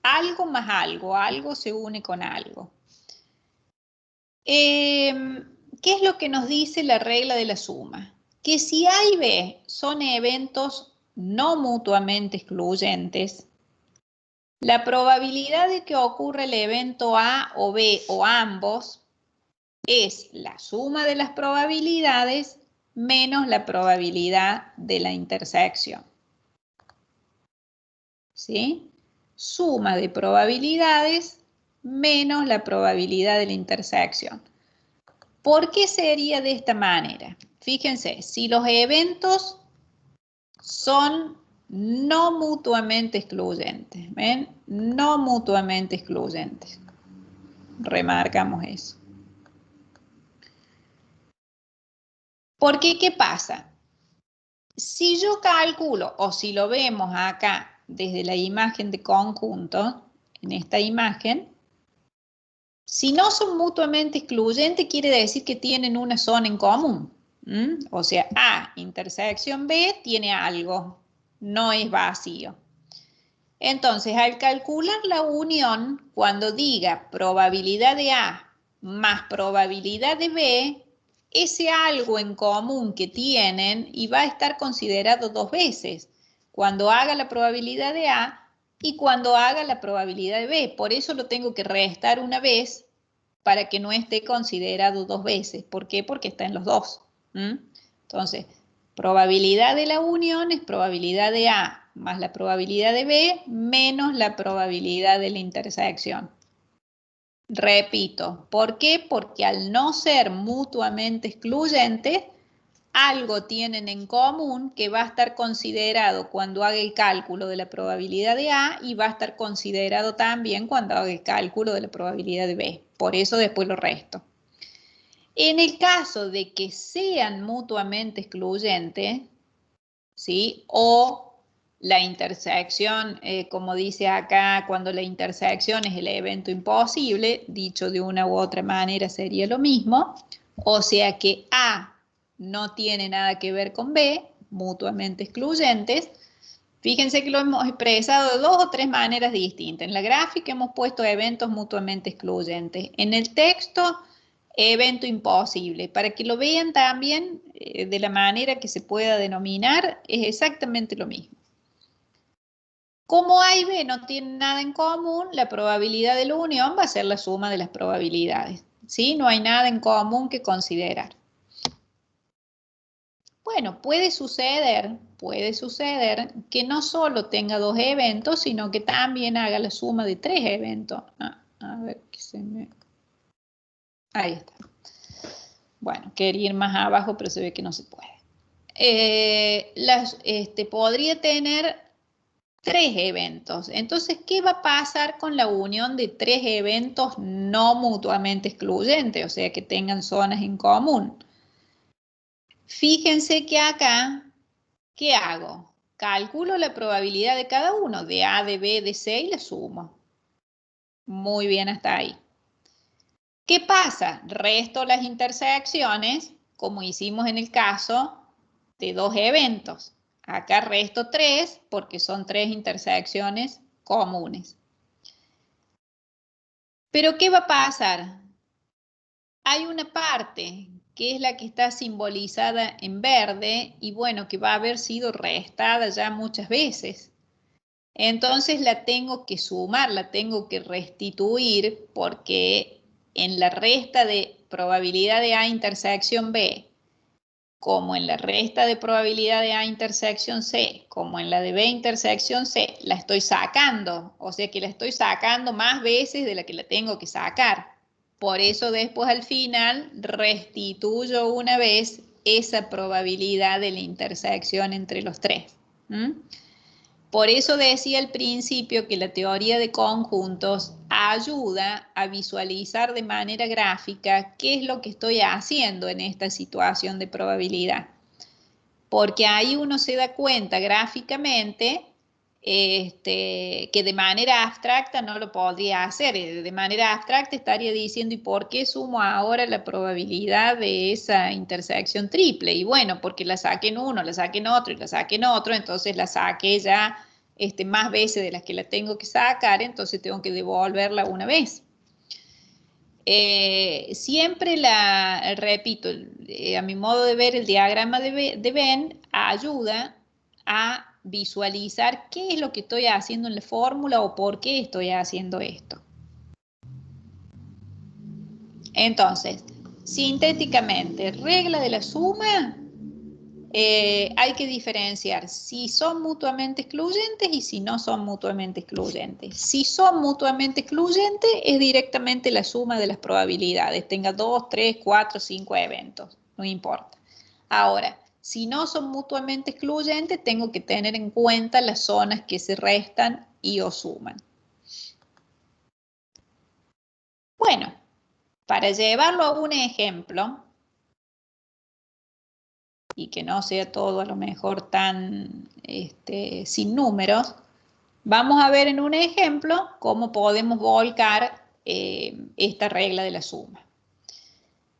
Algo más algo se une con algo. ¿Qué es lo que nos dice la regla de la suma? Que si A y B son eventos no mutuamente excluyentes, la probabilidad de que ocurra el evento A o B o ambos es la suma de las probabilidades menos la probabilidad de la intersección. ¿Sí? Suma de probabilidades menos la probabilidad de la intersección. ¿Por qué sería de esta manera? Fíjense, si los eventos son no mutuamente excluyentes, ¿ven? No mutuamente excluyentes. Remarcamos eso. Porque, ¿qué pasa? Si yo calculo, o si lo vemos acá desde la imagen de conjunto, en esta imagen, si no son mutuamente excluyentes, quiere decir que tienen una zona en común. O sea, A intersección B tiene algo, no es vacío. Entonces, al calcular la unión, cuando diga probabilidad de A más probabilidad de B, ese algo en común que tienen y va a estar considerado dos veces, cuando haga la probabilidad de A y cuando haga la probabilidad de B. Por eso lo tengo que restar una vez para que no esté considerado dos veces. ¿Por qué? Porque está en los dos. Entonces, probabilidad de la unión es probabilidad de A más la probabilidad de B menos la probabilidad de la intersección. Repito, ¿por qué? Porque al no ser mutuamente excluyentes, algo tienen en común que va a estar considerado cuando haga el cálculo de la probabilidad de A y va a estar considerado también cuando haga el cálculo de la probabilidad de B. Por eso después lo resto. En el caso de que sean mutuamente excluyentes, ¿sí? O la intersección, como dice acá, cuando la intersección es el evento imposible, dicho de una u otra manera sería lo mismo, o sea que A no tiene nada que ver con B, mutuamente excluyentes. Fíjense que lo hemos expresado de dos o tres maneras distintas. En la gráfica hemos puesto eventos mutuamente excluyentes. En el texto, evento imposible. Para que lo vean también de la manera que se pueda denominar, es exactamente lo mismo. Como A y B no tienen nada en común, la probabilidad de la unión va a ser la suma de las probabilidades. ¿Sí? No hay nada en común que considerar. Bueno, puede suceder que no solo tenga dos eventos, sino que también haga la suma de tres eventos. A ver, que se me... Ahí está. Bueno, quería ir más abajo, pero se ve que no se puede. Podría tener tres eventos. Entonces, ¿qué va a pasar con la unión de tres eventos no mutuamente excluyentes? O sea, que tengan zonas en común. Fíjense que acá, ¿qué hago? Calculo la probabilidad de cada uno, de A, de B, de C y la sumo. Muy bien hasta ahí. ¿Qué pasa? Resto las intersecciones, como hicimos en el caso de dos eventos. Acá resto 3 porque son tres intersecciones comunes. Pero ¿qué va a pasar? Hay una parte que es la que está simbolizada en verde y bueno, que va a haber sido restada ya muchas veces. Entonces la tengo que sumar, la tengo que restituir porque en la resta de probabilidad de A intersección B como en la resta de probabilidad de A intersección C, como en la de B intersección C, la estoy sacando. O sea que la estoy sacando más veces de la que la tengo que sacar. Por eso después al final restituyo una vez esa probabilidad de la intersección entre los tres. ¿Mm? Por eso decía al principio que la teoría de conjuntos ayuda a visualizar de manera gráfica qué es lo que estoy haciendo en esta situación de probabilidad. Porque ahí uno se da cuenta gráficamente que de manera abstracta no lo podría hacer. De manera abstracta estaría diciendo, ¿y por qué sumo ahora la probabilidad de esa intersección triple? Y bueno, porque la saqué en uno, la saqué en otro y la saqué en otro, entonces la saqué ya más veces de las que la tengo que sacar, entonces tengo que devolverla una vez. Siempre repito, a mi modo de ver, el diagrama de Venn ayuda a visualizar qué es lo que estoy haciendo en la fórmula o por qué estoy haciendo esto. Entonces, sintéticamente, regla de la suma, hay que diferenciar si son mutuamente excluyentes y si no son mutuamente excluyentes. Si son mutuamente excluyentes, es directamente la suma de las probabilidades. Tenga 2, 3, 4, 5 eventos, no importa. Ahora, si no son mutuamente excluyentes, tengo que tener en cuenta las zonas que se restan y o suman. Bueno, para llevarlo a un ejemplo, y que no sea todo a lo mejor tan sin números, vamos a ver en un ejemplo cómo podemos volcar esta regla de la suma.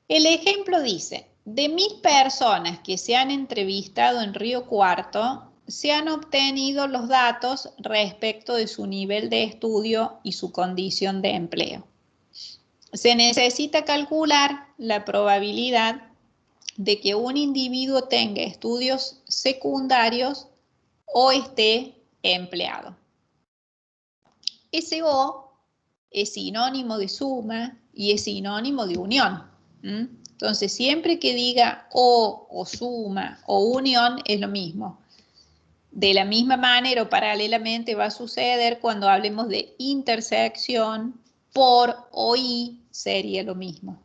El ejemplo dice, de 1000 personas que se han entrevistado en Río Cuarto, se han obtenido los datos respecto de su nivel de estudio y su condición de empleo. Se necesita calcular la probabilidad de que un individuo tenga estudios secundarios o esté empleado. Ese O es sinónimo de suma y es sinónimo de unión. Entonces, siempre que diga o suma o unión es lo mismo. De la misma manera o paralelamente va a suceder cuando hablemos de intersección por o y sería lo mismo,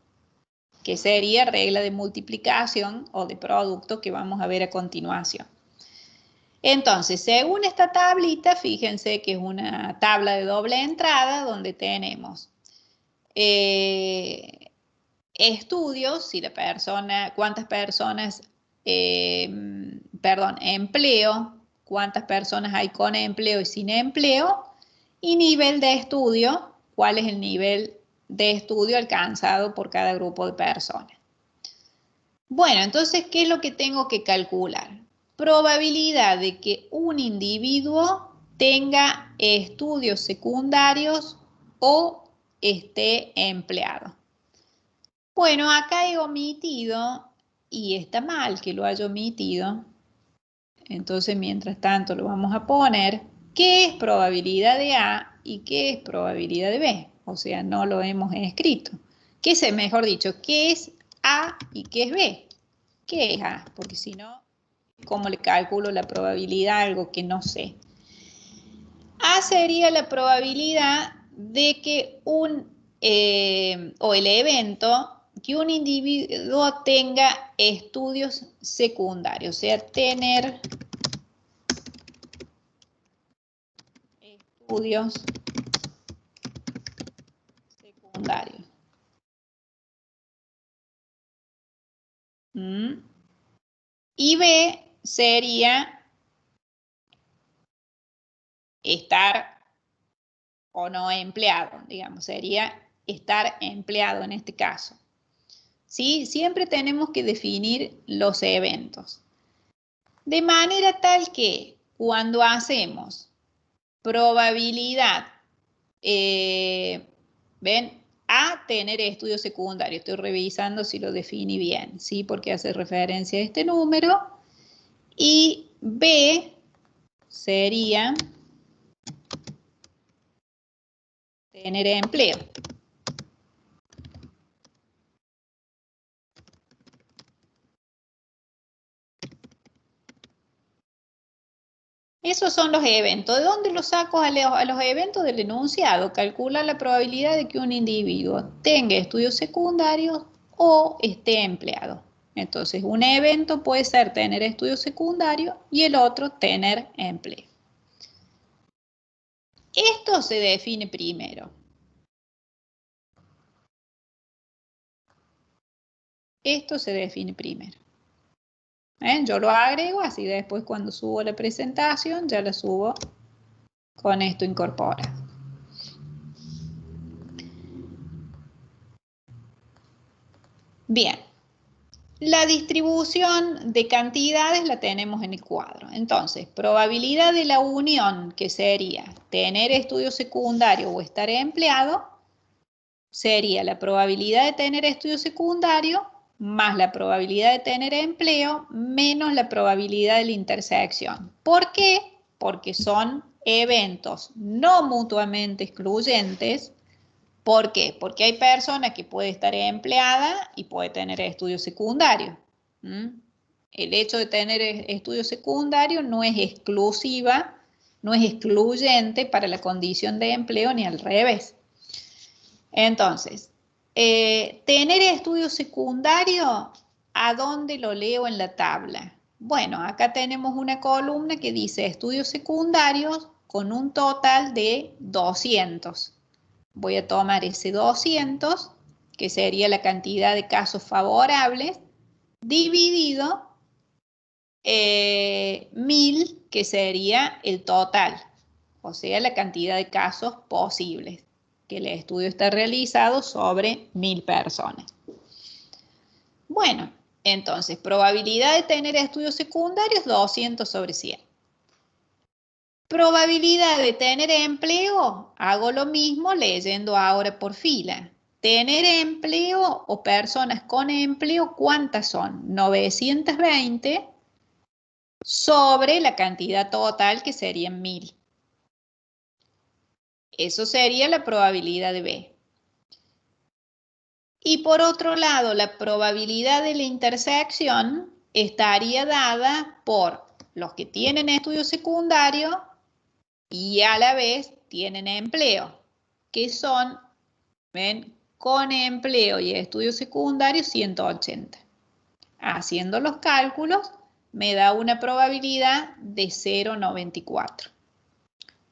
que sería regla de multiplicación o de producto que vamos a ver a continuación. Entonces, según esta tablita, fíjense que es una tabla de doble entrada donde tenemos estudios, si la persona, cuántas personas, empleo, cuántas personas hay con empleo y sin empleo, y nivel de estudio, cuál es el nivel de estudio alcanzado por cada grupo de personas. Bueno, entonces, ¿qué es lo que tengo que calcular? Probabilidad de que un individuo tenga estudios secundarios o esté empleado. Bueno, acá he omitido, y está mal que lo haya omitido, entonces mientras tanto lo vamos a poner, ¿qué es probabilidad de A y qué es probabilidad de B? O sea, no lo hemos escrito. ¿Qué es, mejor dicho, qué es A y qué es B? ¿Qué es A? Porque si no, ¿cómo le calculo la probabilidad a algo que no sé? A sería la probabilidad de que o el evento, que un individuo tenga estudios secundarios, o sea, tener estudios secundarios. Y B sería estar o no empleado, digamos, sería estar empleado en este caso. ¿Sí? Siempre tenemos que definir los eventos. De manera tal que cuando hacemos probabilidad, ¿ven? A tener estudio secundario, estoy revisando si lo definí bien, ¿sí? Porque hace referencia a este número. Y B sería tener empleo. Esos son los eventos. ¿De dónde los saco a los eventos del enunciado? Calcula la probabilidad de que un individuo tenga estudios secundarios o esté empleado. Entonces, un evento puede ser tener estudios secundarios y el otro tener empleo. Esto se define primero. Esto se define primero. Yo lo agrego, así después cuando subo la presentación ya la subo con esto incorporado. Bien, la distribución de cantidades la tenemos en el cuadro. Entonces, probabilidad de la unión, que sería tener estudio secundario o estar empleado, sería la probabilidad de tener estudio secundario más la probabilidad de tener empleo menos la probabilidad de la intersección. ¿Por qué? Porque son eventos no mutuamente excluyentes. ¿Por qué? Porque hay personas que puede estar empleada y puede tener estudios secundarios. El hecho de tener estudios secundarios no es exclusiva, no es excluyente para la condición de empleo ni al revés. Entonces, tener estudios secundarios, ¿a dónde lo leo en la tabla? Bueno, acá tenemos una columna que dice estudios secundarios con un total de 200. Voy a tomar ese 200, que sería la cantidad de casos favorables, dividido 1000, que sería el total, o sea, la cantidad de casos posibles, que el estudio está realizado sobre 1000 personas. Bueno, entonces, probabilidad de tener estudios secundarios, 200 sobre 100. Probabilidad de tener empleo, hago lo mismo leyendo ahora por fila. Tener empleo o personas con empleo, ¿cuántas son? 920 sobre la cantidad total, que serían 1000. Eso sería la probabilidad de B. Y por otro lado, la probabilidad de la intersección estaría dada por los que tienen estudio secundario y a la vez tienen empleo, que son, ven, con empleo y estudio secundario 180. Haciendo los cálculos me da una probabilidad de 0,94.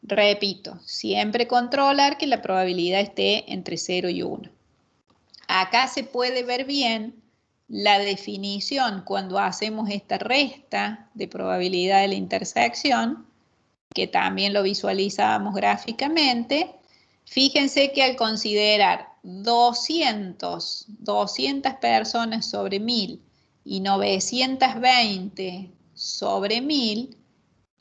Repito, siempre controlar que la probabilidad esté entre 0 y 1. Acá se puede ver bien la definición cuando hacemos esta resta de probabilidad de la intersección, que también lo visualizábamos gráficamente. Fíjense que al considerar 200 personas sobre 1000 y 920 sobre 1000,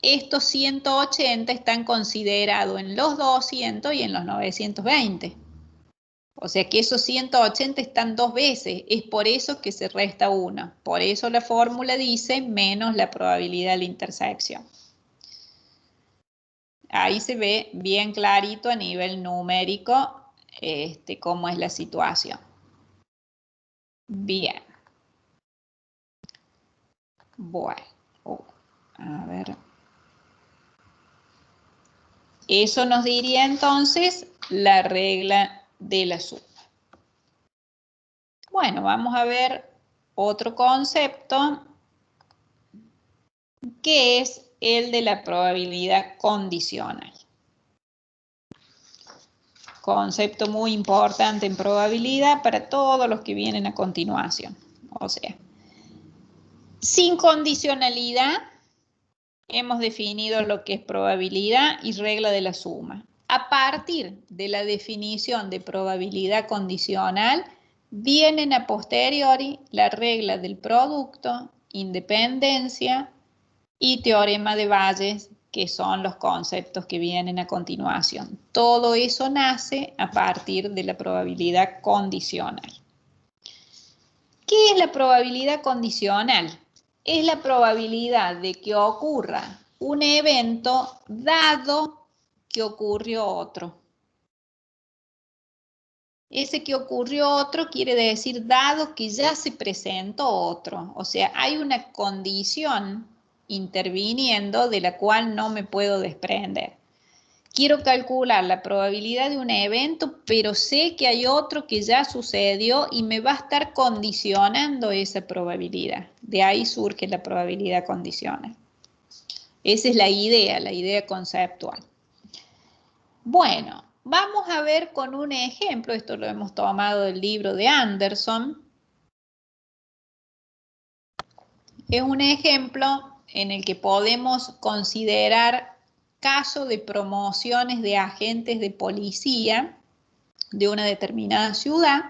estos 180 están considerados en los 200 y en los 920. O sea que esos 180 están dos veces, es por eso que se resta 1. Por eso la fórmula dice menos la probabilidad de la intersección. Ahí se ve bien clarito a nivel numérico cómo es la situación. Bien. Bueno, a ver. Eso nos diría entonces la regla de la suma. Bueno, vamos a ver otro concepto, que es el de la probabilidad condicional. Concepto muy importante en probabilidad para todos los que vienen a continuación. O sea, sin condicionalidad hemos definido lo que es probabilidad y regla de la suma. A partir de la definición de probabilidad condicional, vienen a posteriori la regla del producto, independencia y teorema de Bayes, que son los conceptos que vienen a continuación. Todo eso nace a partir de la probabilidad condicional. ¿Qué es la probabilidad condicional? Es la probabilidad de que ocurra un evento dado que ocurrió otro. Ese que ocurrió otro quiere decir dado que ya se presentó otro. O sea, hay una condición interviniendo de la cual no me puedo desprender. Quiero calcular la probabilidad de un evento, pero sé que hay otro que ya sucedió y me va a estar condicionando esa probabilidad. De ahí surge la probabilidad condicional. Esa es la idea conceptual. Bueno, vamos a ver con un ejemplo, esto lo hemos tomado del libro de Anderson. Es un ejemplo en el que podemos considerar caso de promociones de agentes de policía de una determinada ciudad,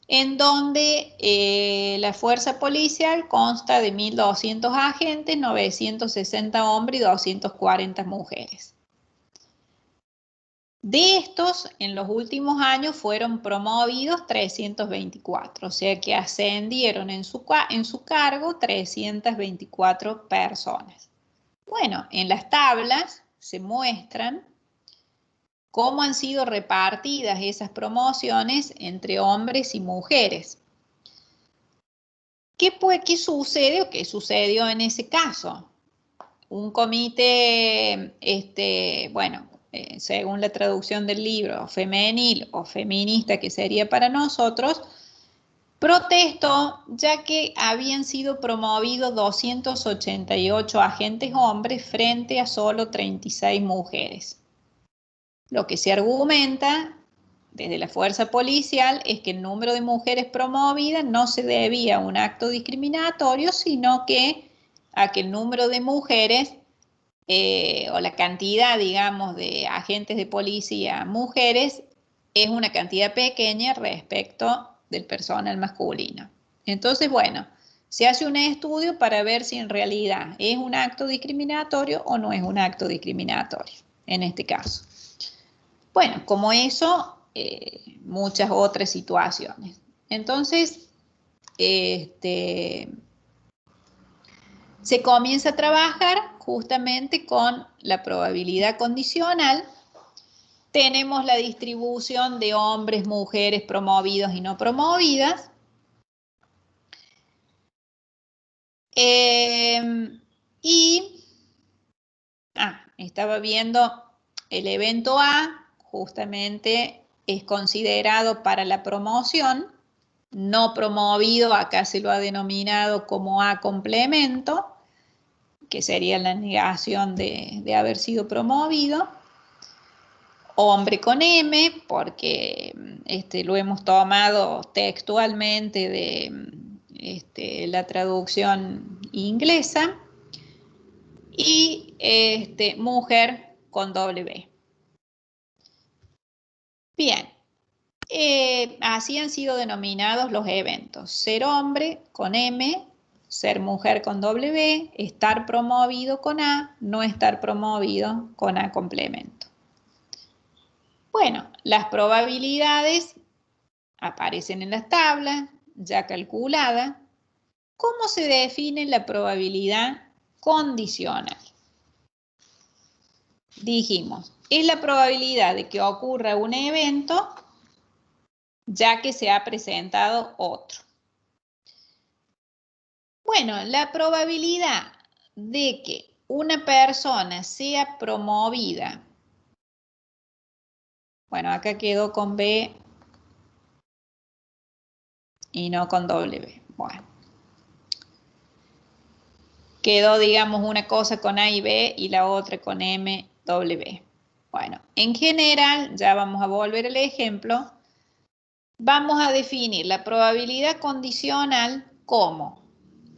en donde la fuerza policial consta de 1.200 agentes, 960 hombres y 240 mujeres. De estos, en los últimos años fueron promovidos 324, o sea que ascendieron en su cargo 324 personas. Bueno, en las tablas se muestran cómo han sido repartidas esas promociones entre hombres y mujeres. ¿Qué sucede o qué sucedió en ese caso? Un comité, según la traducción del libro, femenil o feminista, que sería para nosotros, protestó ya que habían sido promovidos 288 agentes hombres frente a solo 36 mujeres. Lo que se argumenta desde la fuerza policial es que el número de mujeres promovidas no se debía a un acto discriminatorio, sino que a que el número de mujeres o la cantidad, digamos, de agentes de policía mujeres es una cantidad pequeña respecto del personal masculino. Entonces, bueno, se hace un estudio para ver si en realidad es un acto discriminatorio o no es un acto discriminatorio, en este caso. Bueno, como eso, muchas otras situaciones. Entonces, se comienza a trabajar justamente con la probabilidad condicional. Tenemos la distribución de hombres, mujeres, promovidos y no promovidas. Estaba viendo el evento A, justamente es considerado para la promoción. No promovido, acá se lo ha denominado como A complemento, que sería la negación de haber sido promovido. Hombre con M, porque lo hemos tomado textualmente de la traducción inglesa. Y mujer con W. Bien, así han sido denominados los eventos: ser hombre con M, ser mujer con W, estar promovido con A, no estar promovido con A complemento. Bueno, las probabilidades aparecen en las tablas, ya calculadas. ¿Cómo se define la probabilidad condicional? Dijimos, es la probabilidad de que ocurra un evento ya que se ha presentado otro. Bueno, la probabilidad de que una persona sea promovida, bueno, acá quedó con B y no con W. Bueno, quedó, digamos, una cosa con A y B y la otra con M, W. Bueno, en general, ya vamos a volver al ejemplo, vamos a definir la probabilidad condicional como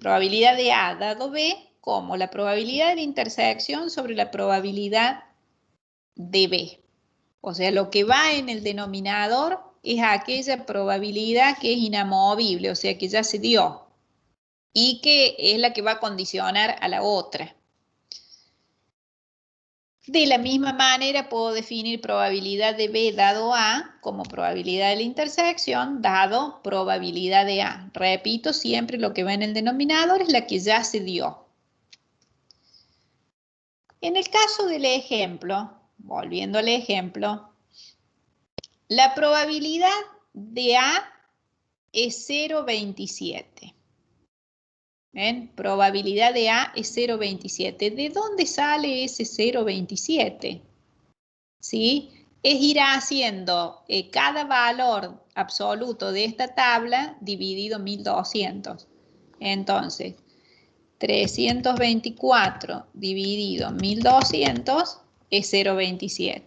probabilidad de A dado B como la probabilidad de la intersección sobre la probabilidad de B. O sea, lo que va en el denominador es aquella probabilidad que es inamovible, o sea, que ya se dio y que es la que va a condicionar a la otra. De la misma manera puedo definir probabilidad de B dado A como probabilidad de la intersección dado probabilidad de A. Repito, siempre lo que va en el denominador es la que ya se dio. En el caso del ejemplo, volviendo al ejemplo, la probabilidad de A es 0,27. ¿Ven? Probabilidad de A es 0,27. ¿De dónde sale ese 0,27? ¿Sí? Es ir haciendo cada valor absoluto de esta tabla dividido 1200. Entonces, 324 dividido 1200 es 0,27.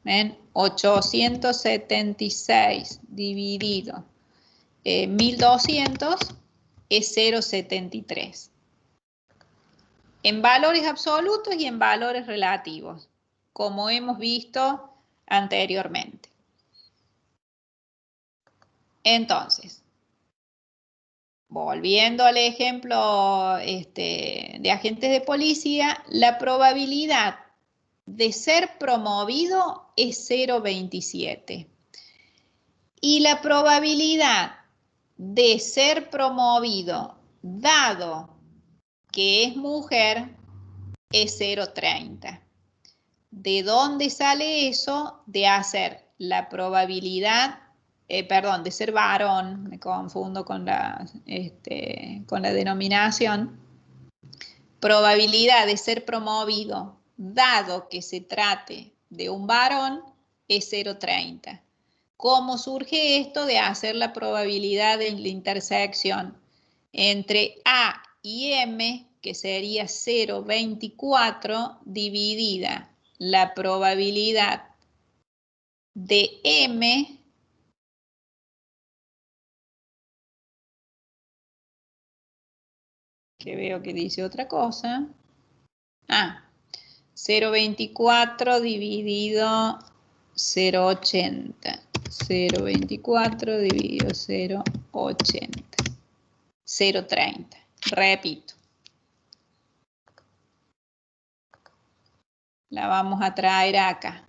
¿Ven? 876 dividido 1200 es 0,73. En valores absolutos y en valores relativos, como hemos visto anteriormente. Entonces, volviendo al ejemplo de agentes de policía, la probabilidad de ser promovido es 0,27. Y la probabilidad de ser promovido, dado que es mujer, es 0,30. ¿De dónde sale eso? De hacer la probabilidad, de ser varón, me confundo con la denominación, probabilidad de ser promovido, dado que se trate de un varón, es 0,30. ¿Cómo surge esto de hacer la probabilidad de la intersección entre A y M, que sería 0,24, dividida la probabilidad de M que veo que dice otra cosa. 0,24 dividido 0,80. 0,24 dividido 0,80. 0,30. Repito. La vamos a traer acá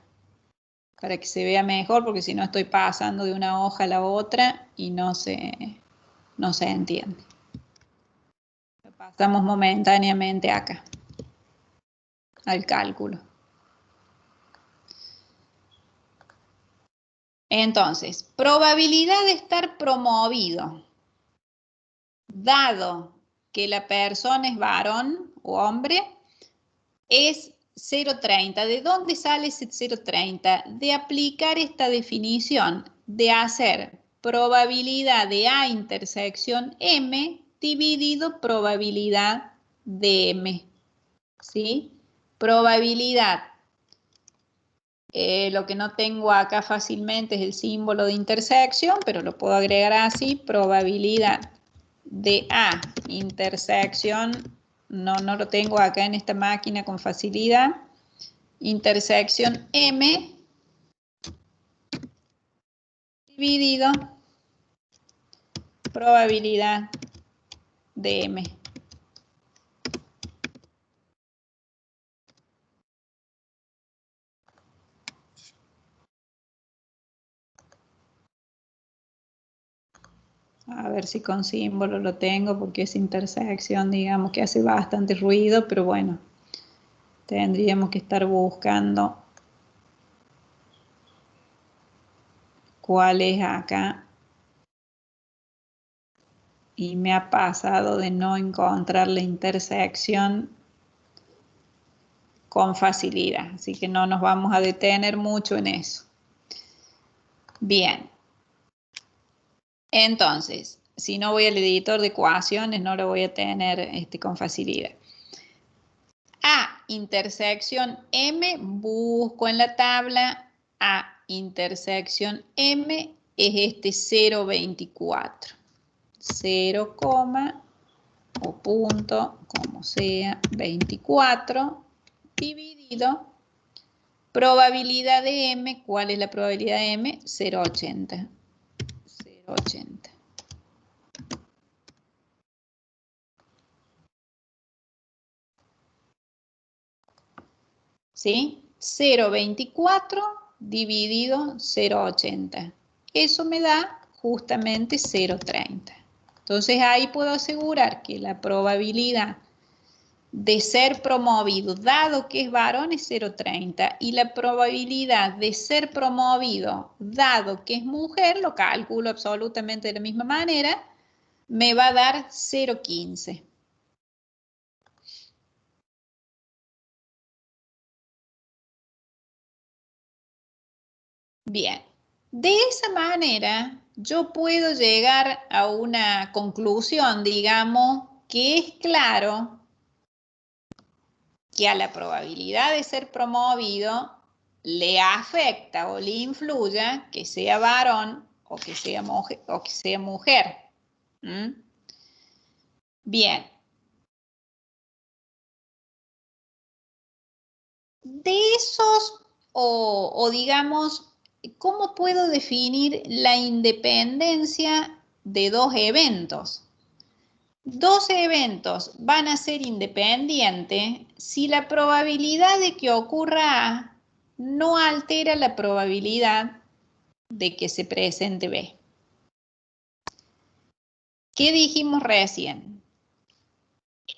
para que se vea mejor, porque si no estoy pasando de una hoja a la otra y no se entiende. Lo pasamos momentáneamente acá al cálculo. Entonces, probabilidad de estar promovido, dado que la persona es varón o hombre, es 0,30. ¿De dónde sale ese 0,30? De aplicar esta definición, de hacer probabilidad de A intersección M dividido probabilidad de M. ¿Sí? Probabilidad. Lo que no tengo acá fácilmente es el símbolo de intersección, pero lo puedo agregar así. Probabilidad de A intersección, no lo tengo acá en esta máquina con facilidad. Intersección M dividido probabilidad de M. A ver si con símbolo lo tengo, porque es intersección, digamos, que hace bastante ruido, pero bueno, tendríamos que estar buscando cuál es acá. Y me ha pasado de no encontrar la intersección con facilidad, así que no nos vamos a detener mucho en eso. Bien. Entonces, si no voy al editor de ecuaciones, no lo voy a tener con facilidad. A intersección M, busco en la tabla, A intersección M es 0,24. 0, o punto, como sea, 24, dividido probabilidad de M. ¿Cuál es la probabilidad de M? 0,80. 0,80. ¿Sí? 0,24 dividido 0,80. Eso me da justamente 0,30. Entonces ahí puedo asegurar que la probabilidad de ser promovido, dado que es varón, es 0,30. Y la probabilidad de ser promovido, dado que es mujer, lo calculo absolutamente de la misma manera, me va a dar 0,15. Bien, de esa manera yo puedo llegar a una conclusión, digamos, que es claro que a la probabilidad de ser promovido le afecta o le influye que sea varón o que sea mujer. ¿Mm? Bien. De esos, o digamos, ¿cómo puedo definir la independencia de dos eventos? Dos eventos van a ser independientes si la probabilidad de que ocurra A no altera la probabilidad de que se presente B. ¿Qué dijimos recién?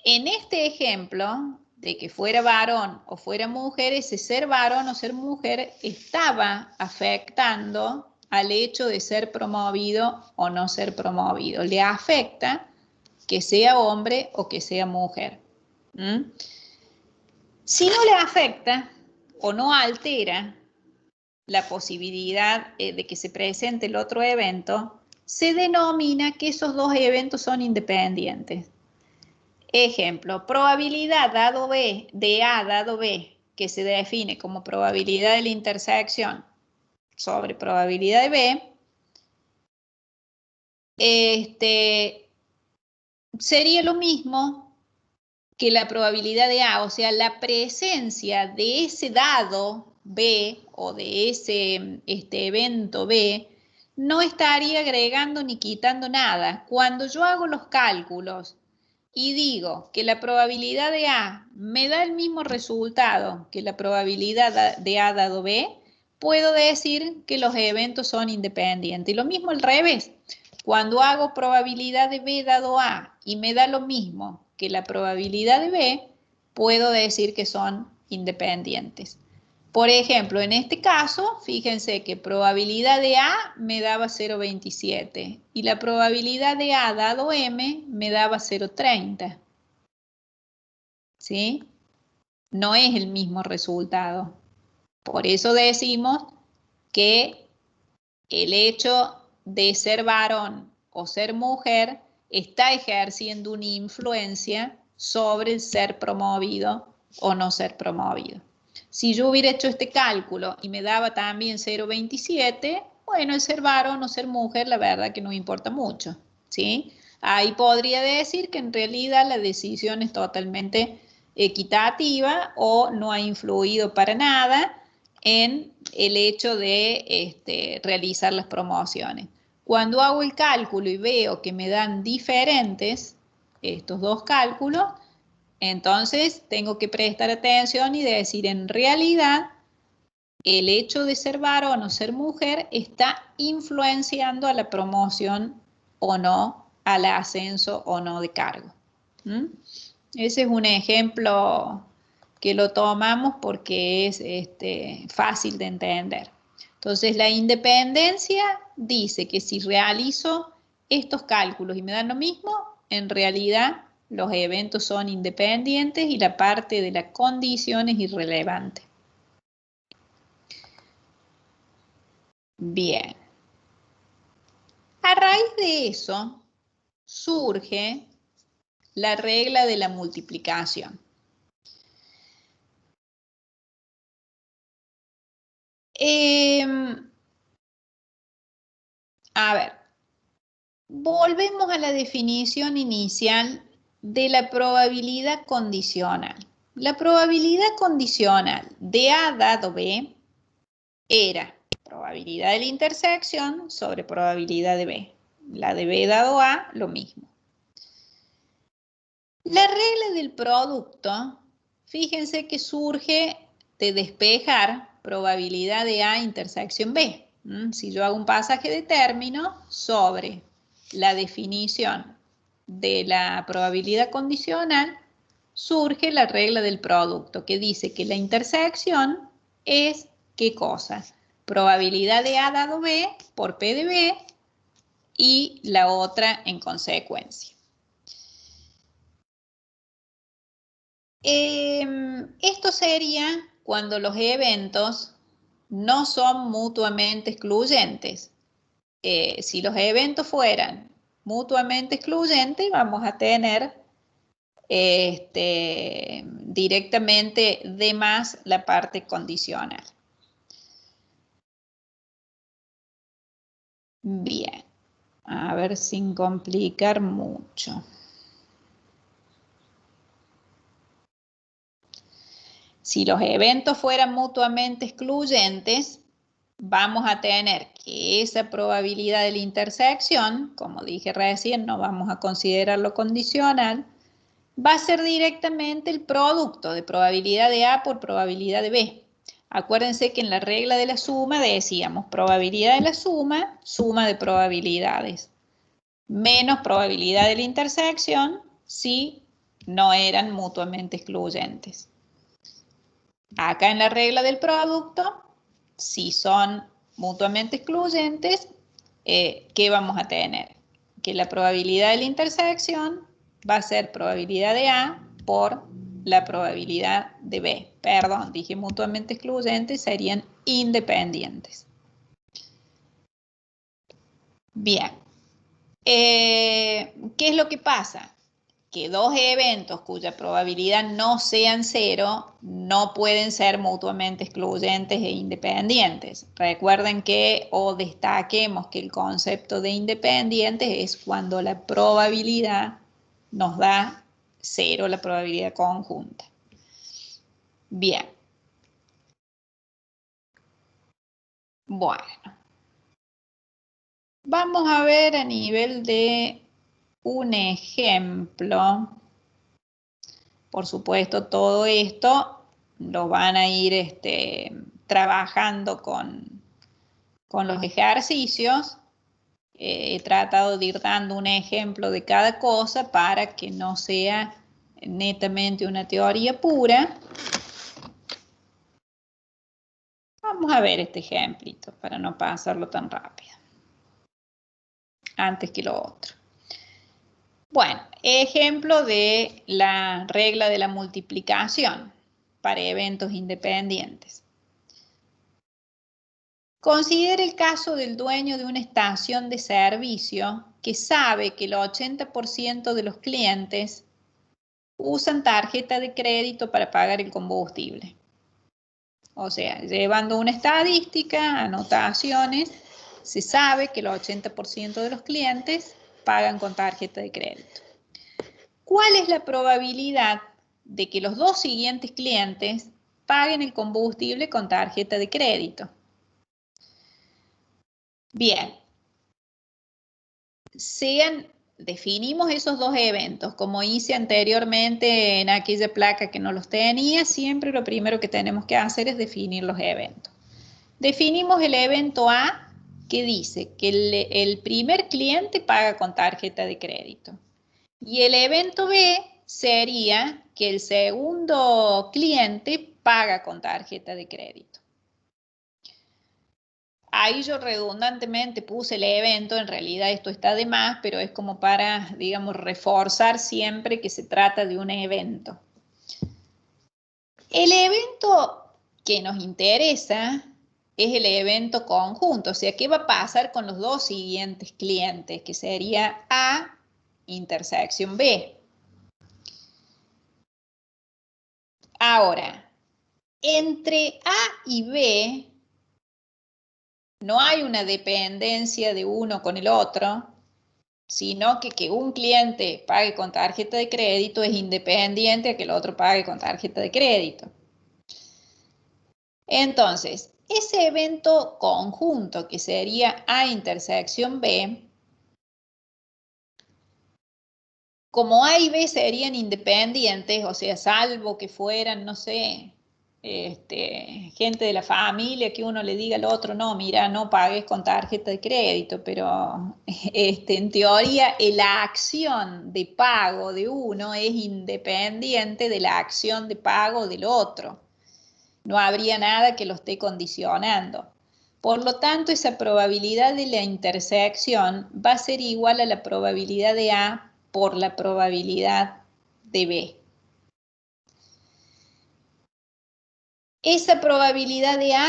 En este ejemplo de que fuera varón o fuera mujer, ese ser varón o ser mujer estaba afectando al hecho de ser promovido o no ser promovido. Le afecta que sea hombre o que sea mujer. ¿Mm? Si no le afecta o no altera la posibilidad de que se presente el otro evento, se denomina que esos dos eventos son independientes. Ejemplo, probabilidad dado B, de A dado B, que se define como probabilidad de la intersección sobre probabilidad de B, sería lo mismo que la probabilidad de A, o sea, la presencia de ese dado B o de ese evento B no estaría agregando ni quitando nada. Cuando yo hago los cálculos y digo que la probabilidad de A me da el mismo resultado que la probabilidad de A dado B, puedo decir que los eventos son independientes. Y lo mismo al revés. Cuando hago probabilidad de B dado A y me da lo mismo que la probabilidad de B, puedo decir que son independientes. Por ejemplo, en este caso, fíjense que probabilidad de A me daba 0,27 y la probabilidad de A dado M me daba 0,30. ¿Sí? No es el mismo resultado. Por eso decimos que el hecho de ser varón o ser mujer está ejerciendo una influencia sobre el ser promovido o no ser promovido. Si yo hubiera hecho este cálculo y me daba también 0,27, bueno, el ser varón o ser mujer, la verdad que no importa mucho, ¿sí? Ahí podría decir que en realidad la decisión es totalmente equitativa o no ha influido para nada en el hecho de realizar las promociones. Cuando hago el cálculo y veo que me dan diferentes estos dos cálculos, entonces tengo que prestar atención y decir, en realidad, el hecho de ser varón o ser mujer está influenciando a la promoción o no, al ascenso o no de cargo. ¿Mm? Ese es un ejemplo que lo tomamos porque es fácil de entender. Entonces, la independencia dice que si realizo estos cálculos y me dan lo mismo, en realidad los eventos son independientes y la parte de la condición es irrelevante. Bien. A raíz de eso surge la regla de la multiplicación. A ver, volvemos a la definición inicial de la probabilidad condicional. La probabilidad condicional de A dado B era probabilidad de la intersección sobre probabilidad de B. La de B dado A, lo mismo. La regla del producto, fíjense que surge de despejar probabilidad de A intersección B. Si yo hago un pasaje de término sobre la definición de la probabilidad condicional, surge la regla del producto que dice que la intersección es, ¿qué cosa? Probabilidad de A dado B por P de B y la otra en consecuencia. Esto sería cuando los eventos no son mutuamente excluyentes. Si los eventos fueran mutuamente excluyentes, vamos a tener directamente de más la parte condicional. Bien, a ver sin complicar mucho. Si los eventos fueran mutuamente excluyentes, vamos a tener que esa probabilidad de la intersección, como dije recién, no vamos a considerarlo condicional, va a ser directamente el producto de probabilidad de A por probabilidad de B. Acuérdense que en la regla de la suma decíamos probabilidad de la suma, suma de probabilidades, menos probabilidad de la intersección si no eran mutuamente excluyentes. Acá en la regla del producto, si son mutuamente excluyentes, ¿qué vamos a tener? Que la probabilidad de la intersección va a ser probabilidad de A por la probabilidad de B. Perdón, dije mutuamente excluyentes, serían independientes. Bien. ¿Qué es lo que pasa? Que dos eventos cuya probabilidad no sean cero no pueden ser mutuamente excluyentes e independientes. Recuerden que, o destaquemos que el concepto de independientes es cuando la probabilidad nos da cero, la probabilidad conjunta. Bien. Bueno. Vamos a ver a nivel de un ejemplo. Por supuesto, todo esto lo van a ir trabajando con los ejercicios. He tratado de ir dando un ejemplo de cada cosa para que no sea netamente una teoría pura. Vamos a ver este ejemplito para no pasarlo tan rápido. Antes que lo otro. Bueno, ejemplo de la regla de la multiplicación para eventos independientes. Considere el caso del dueño de una estación de servicio que sabe que el 80% de los clientes usan tarjeta de crédito para pagar el combustible. O sea, llevando una estadística, anotaciones, se sabe que el 80% de los clientes pagan con tarjeta de crédito. ¿Cuál es la probabilidad de que los dos siguientes clientes paguen el combustible con tarjeta de crédito? Bien, definimos esos dos eventos, como hice anteriormente en aquella placa que no los tenía, siempre lo primero que tenemos que hacer es definir los eventos. Definimos el evento A, que dice que el primer cliente paga con tarjeta de crédito. Y el evento B sería que el segundo cliente paga con tarjeta de crédito. Ahí yo redundantemente puse el evento, en realidad esto está de más, pero es como para, digamos, reforzar siempre que se trata de un evento. El evento que nos interesa es el evento conjunto, o sea, ¿qué va a pasar con los dos siguientes clientes? Que sería A intersección B. Ahora, entre A y B no hay una dependencia de uno con el otro, sino que un cliente pague con tarjeta de crédito es independiente a que el otro pague con tarjeta de crédito. Entonces, ese evento conjunto que sería A intersección B, como A y B serían independientes, o sea, salvo que fueran, no sé, gente de la familia, que uno le diga al otro, no, mira, no pagues con tarjeta de crédito, pero en teoría la acción de pago de uno es independiente de la acción de pago del otro. No habría nada que lo esté condicionando. Por lo tanto, esa probabilidad de la intersección va a ser igual a la probabilidad de A por la probabilidad de B. Esa probabilidad de A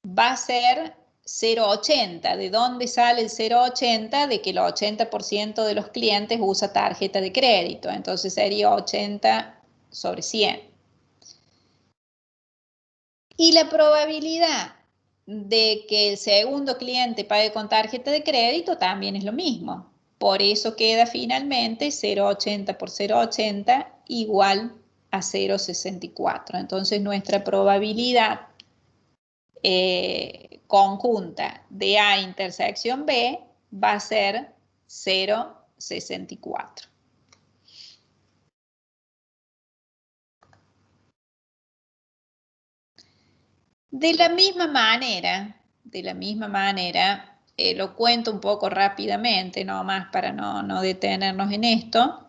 va a ser 0,80. ¿De dónde sale el 0,80? De que el 80% de los clientes usa tarjeta de crédito. Entonces sería 80 sobre 100. Y la probabilidad de que el segundo cliente pague con tarjeta de crédito también es lo mismo. Por eso queda finalmente 0,80 por 0,80 igual a 0,64. Entonces nuestra probabilidad conjunta de A intersección B va a ser 0,64. De la misma manera, lo cuento un poco rápidamente, nomás para no detenernos en esto.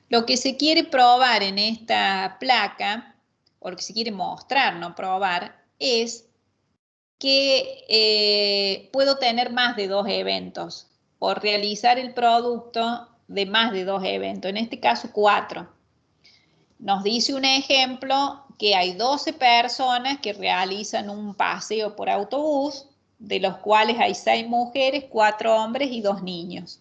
Lo que se quiere probar en esta placa, o lo que se quiere mostrar, no probar, es que puedo tener más de 2 eventos o realizar el producto de más de 2 eventos, en este caso 4. Nos dice un ejemplo que hay 12 personas que realizan un paseo por autobús, de los cuales hay 6 mujeres, 4 hombres y 2 niños.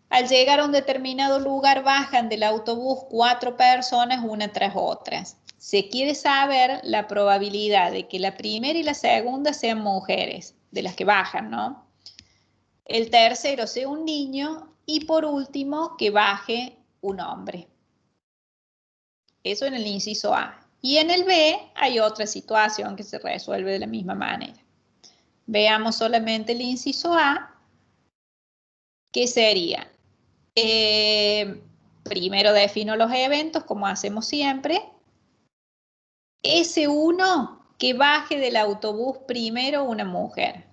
Al llegar a un determinado lugar bajan del autobús 4 personas una tras otras. Se quiere saber la probabilidad de que la primera y la segunda sean mujeres, de las que bajan, ¿no? El tercero sea un niño y por último que baje un hombre. Eso en el inciso A. Y en el B hay otra situación que se resuelve de la misma manera. Veamos solamente el inciso A, que sería, primero defino los eventos como hacemos siempre. S1, que baje del autobús primero una mujer.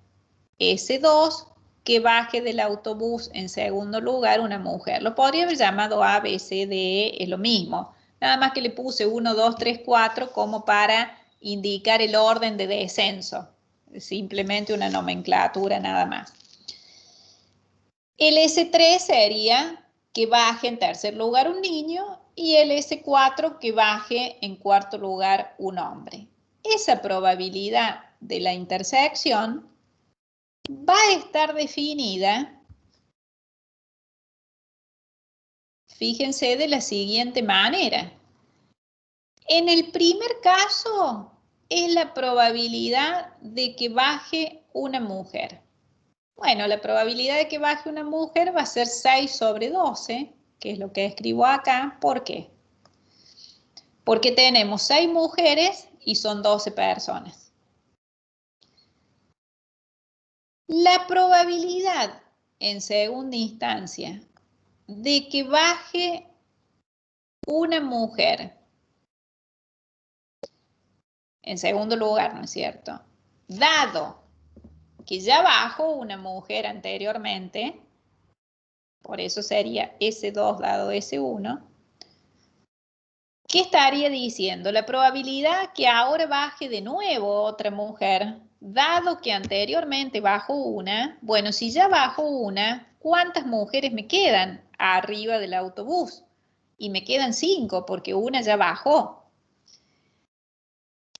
S2, que baje del autobús en segundo lugar una mujer. Lo podría haber llamado A, B, C, D, E, es lo mismo. Nada más que le puse 1, 2, 3, 4 como para indicar el orden de descenso. Simplemente una nomenclatura nada más. El S3 sería que baje en tercer lugar un niño y el S4 que baje en cuarto lugar un hombre. Esa probabilidad de la intersección va a estar definida, fíjense, de la siguiente manera. En el primer caso es la probabilidad de que baje una mujer. Bueno, la probabilidad de que baje una mujer va a ser 6 sobre 12, que es lo que escribo acá. ¿Por qué? Porque tenemos 6 mujeres y son 12 personas. La probabilidad, en segunda instancia, de que baje una mujer, en segundo lugar, ¿no es cierto? Dado que ya bajó una mujer anteriormente, por eso sería S2 dado S1, ¿qué estaría diciendo? La probabilidad que ahora baje de nuevo otra mujer, dado que anteriormente bajó una, bueno, si ya bajó una, ¿cuántas mujeres me quedan arriba del autobús? Y me quedan 5 porque una ya bajó.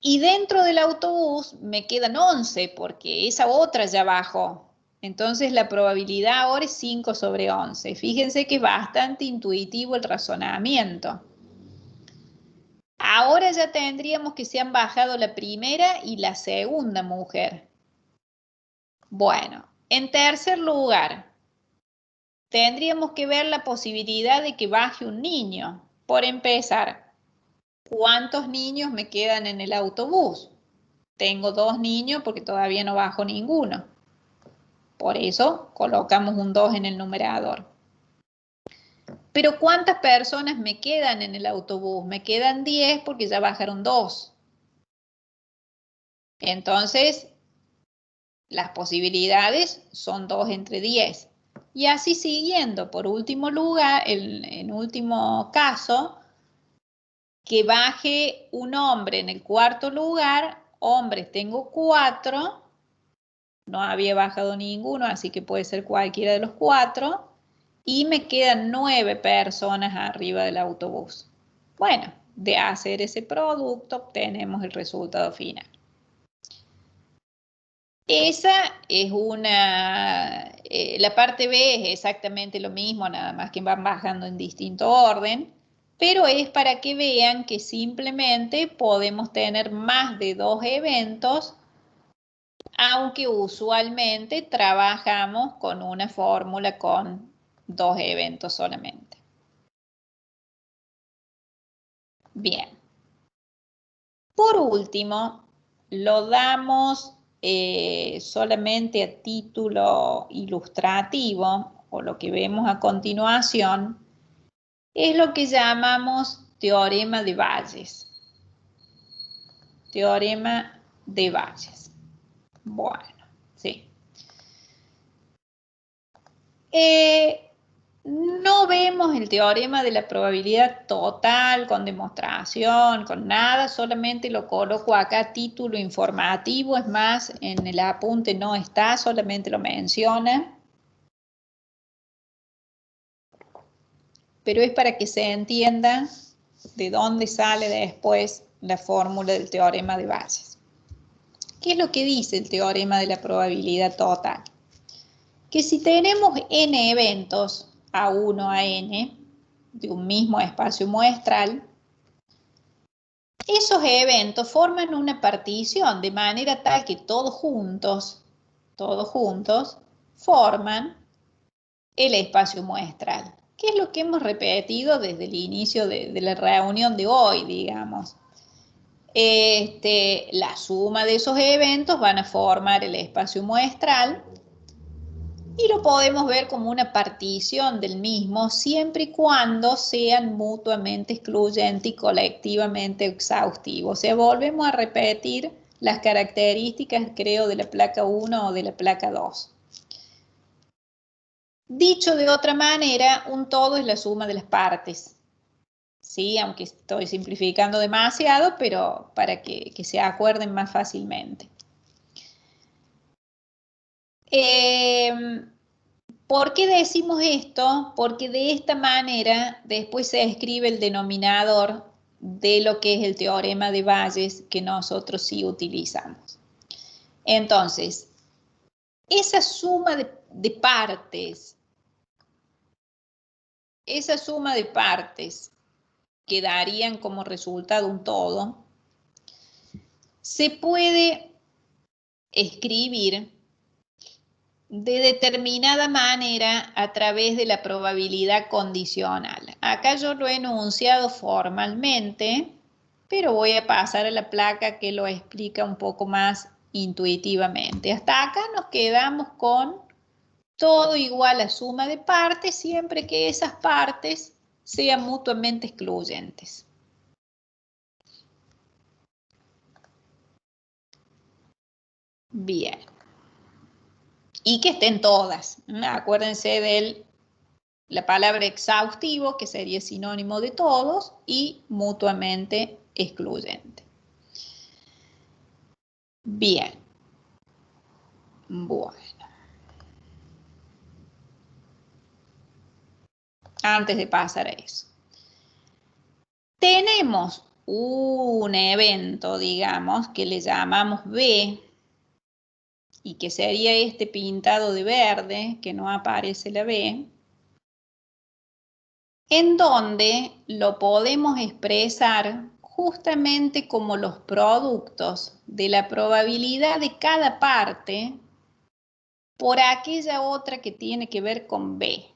Y dentro del autobús me quedan 11 porque esa otra ya bajó. Entonces la probabilidad ahora es 5 sobre 11. Fíjense que es bastante intuitivo el razonamiento. Ahora ya tendríamos que se han bajado la primera y la segunda mujer. Bueno, en tercer lugar, tendríamos que ver la posibilidad de que baje un niño. Por empezar, ¿cuántos niños me quedan en el autobús? Tengo 2 niños porque todavía no bajo ninguno. Por eso colocamos un 2 en el numerador. Pero ¿cuántas personas me quedan en el autobús? Me quedan 10 porque ya bajaron 2. Entonces, las posibilidades son 2 entre 10. Y así siguiendo, por último lugar, en último caso, que baje un hombre en el cuarto lugar, hombres tengo 4, no había bajado ninguno, así que puede ser cualquiera de los 4, y me quedan 9 personas arriba del autobús. Bueno, de hacer ese producto obtenemos el resultado final. Esa es la parte B es exactamente lo mismo, nada más que van bajando en distinto orden, pero es para que vean que simplemente podemos tener más de 2 eventos, aunque usualmente trabajamos con una fórmula con 2 eventos solamente. Bien. Por último, lo damos solamente a título ilustrativo, o lo que vemos a continuación, es lo que llamamos teorema de Bayes. Teorema de Bayes. Bueno, sí. No vemos el teorema de la probabilidad total con demostración, con nada, solamente lo coloco acá a título informativo, es más, en el apunte no está, solamente lo menciona. Pero es para que se entienda de dónde sale después la fórmula del teorema de Bayes. ¿Qué es lo que dice el teorema de la probabilidad total? Que si tenemos n eventos, A1 a n, de un mismo espacio muestral, esos eventos forman una partición de manera tal que todos juntos, forman el espacio muestral, que es lo que hemos repetido desde el inicio de la reunión de hoy, digamos. La suma de esos eventos van a formar el espacio muestral y lo podemos ver como una partición del mismo siempre y cuando sean mutuamente excluyentes y colectivamente exhaustivos. O sea, volvemos a repetir las características, creo, de la placa 1 o de la placa 2. Dicho de otra manera, un todo es la suma de las partes. Sí, aunque estoy simplificando demasiado, pero para que se acuerden más fácilmente. ¿Por qué decimos esto? Porque de esta manera después se escribe el denominador de lo que es el teorema de Bayes que nosotros sí utilizamos. Entonces, esa suma de partes que darían como resultado un todo, se puede escribir de determinada manera a través de la probabilidad condicional. Acá yo lo he enunciado formalmente, pero voy a pasar a la placa que lo explica un poco más intuitivamente. Hasta acá nos quedamos con todo igual a suma de partes, siempre que esas partes sean mutuamente excluyentes. Bien. Y que estén todas. Acuérdense de la palabra exhaustivo, que sería sinónimo de todos, y mutuamente excluyente. Bien. Bueno. Antes de pasar a eso. Tenemos un evento, digamos, que le llamamos B, y que sería este pintado de verde, que no aparece la B, en donde lo podemos expresar justamente como los productos de la probabilidad de cada parte por aquella otra que tiene que ver con B.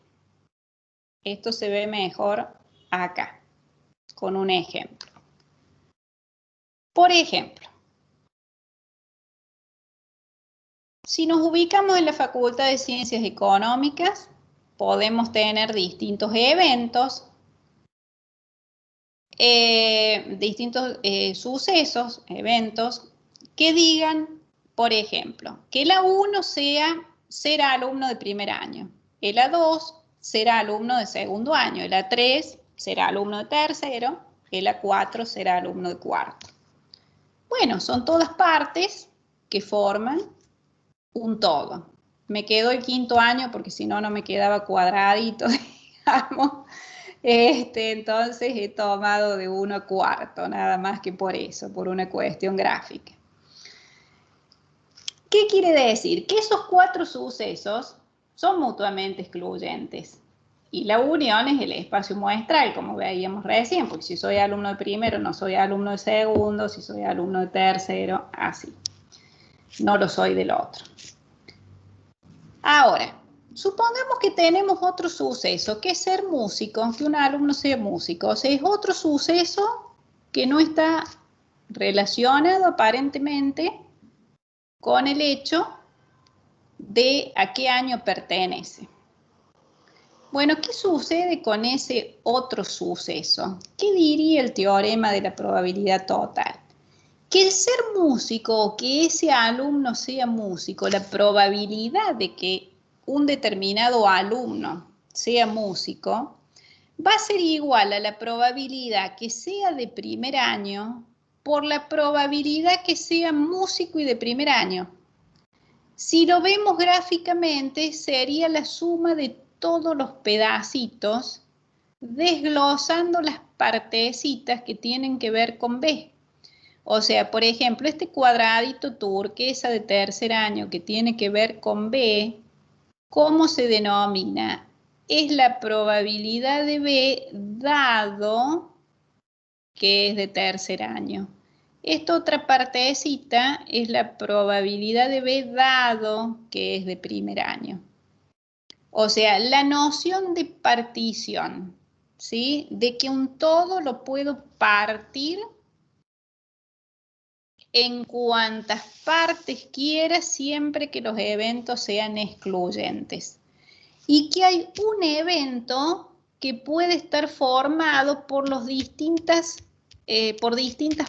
Esto se ve mejor acá, con un ejemplo. Por ejemplo, si nos ubicamos en la Facultad de Ciencias Económicas, podemos tener distintos eventos, sucesos, eventos, que digan, por ejemplo, que el A1 será alumno de primer año, el A2 será alumno de segundo año, el A3 será alumno de tercero, el A4 será alumno de cuarto. Bueno, son todas partes que forman un todo. Me quedó el quinto año porque si no, no me quedaba cuadradito, digamos. Entonces he tomado de 1 a cuarto, nada más que por eso, por una cuestión gráfica. ¿Qué quiere decir? Que esos 4 sucesos son mutuamente excluyentes. Y la unión es el espacio muestral, como veíamos recién, porque si soy alumno de primero, no soy alumno de segundo, si soy alumno de tercero, así. No lo soy del otro. Ahora, supongamos que tenemos otro suceso, que es ser músico, que un alumno sea músico. O sea, es otro suceso que no está relacionado aparentemente con el hecho de a qué año pertenece. Bueno, ¿qué sucede con ese otro suceso? ¿Qué diría el teorema de la probabilidad total? Que el ser músico o que ese alumno sea músico, la probabilidad de que un determinado alumno sea músico, va a ser igual a la probabilidad que sea de primer año por la probabilidad que sea músico y de primer año. Si lo vemos gráficamente, sería la suma de todos los pedacitos, desglosando las partecitas que tienen que ver con B. O sea, por ejemplo, este cuadradito turquesa de tercer año que tiene que ver con B, ¿cómo se denomina? Es la probabilidad de B dado que es de tercer año. Esta otra partecita es la probabilidad de B dado que es de primer año. O sea, la noción de partición, ¿sí? De que un todo lo puedo partir en cuantas partes quiera siempre que los eventos sean excluyentes. Y que hay un evento que puede estar formado por distintas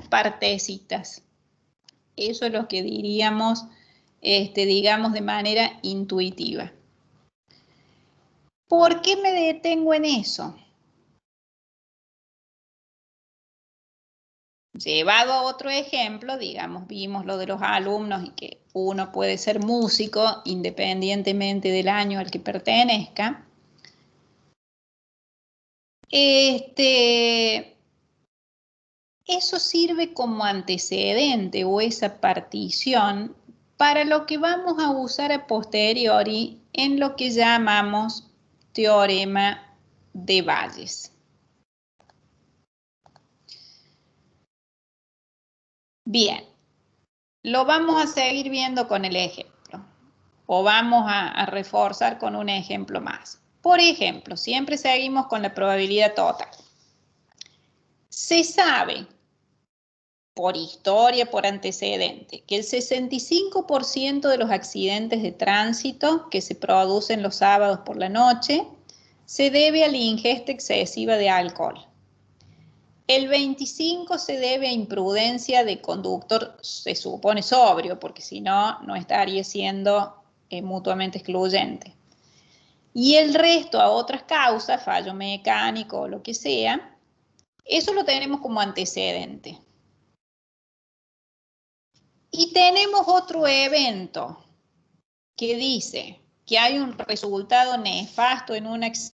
partecitas. Eso es lo que diríamos, digamos, de manera intuitiva. ¿Por qué me detengo en eso? Llevado a otro ejemplo, digamos, vimos lo de los alumnos y que uno puede ser músico independientemente del año al que pertenezca. Eso sirve como antecedente o esa partición para lo que vamos a usar a posteriori en lo que llamamos teorema de Bayes. Bien, lo vamos a seguir viendo con el ejemplo o vamos a reforzar con un ejemplo más. Por ejemplo, siempre seguimos con la probabilidad total. Se sabe por historia, por antecedente, que el 65% de los accidentes de tránsito que se producen los sábados por la noche se debe a la ingesta excesiva de alcohol. El 25% se debe a imprudencia de conductor, se supone sobrio, porque si no, no estaría siendo mutuamente excluyente. Y el resto a otras causas, fallo mecánico o lo que sea, eso lo tenemos como antecedente. Y tenemos otro evento que dice que hay un resultado nefasto en un accidente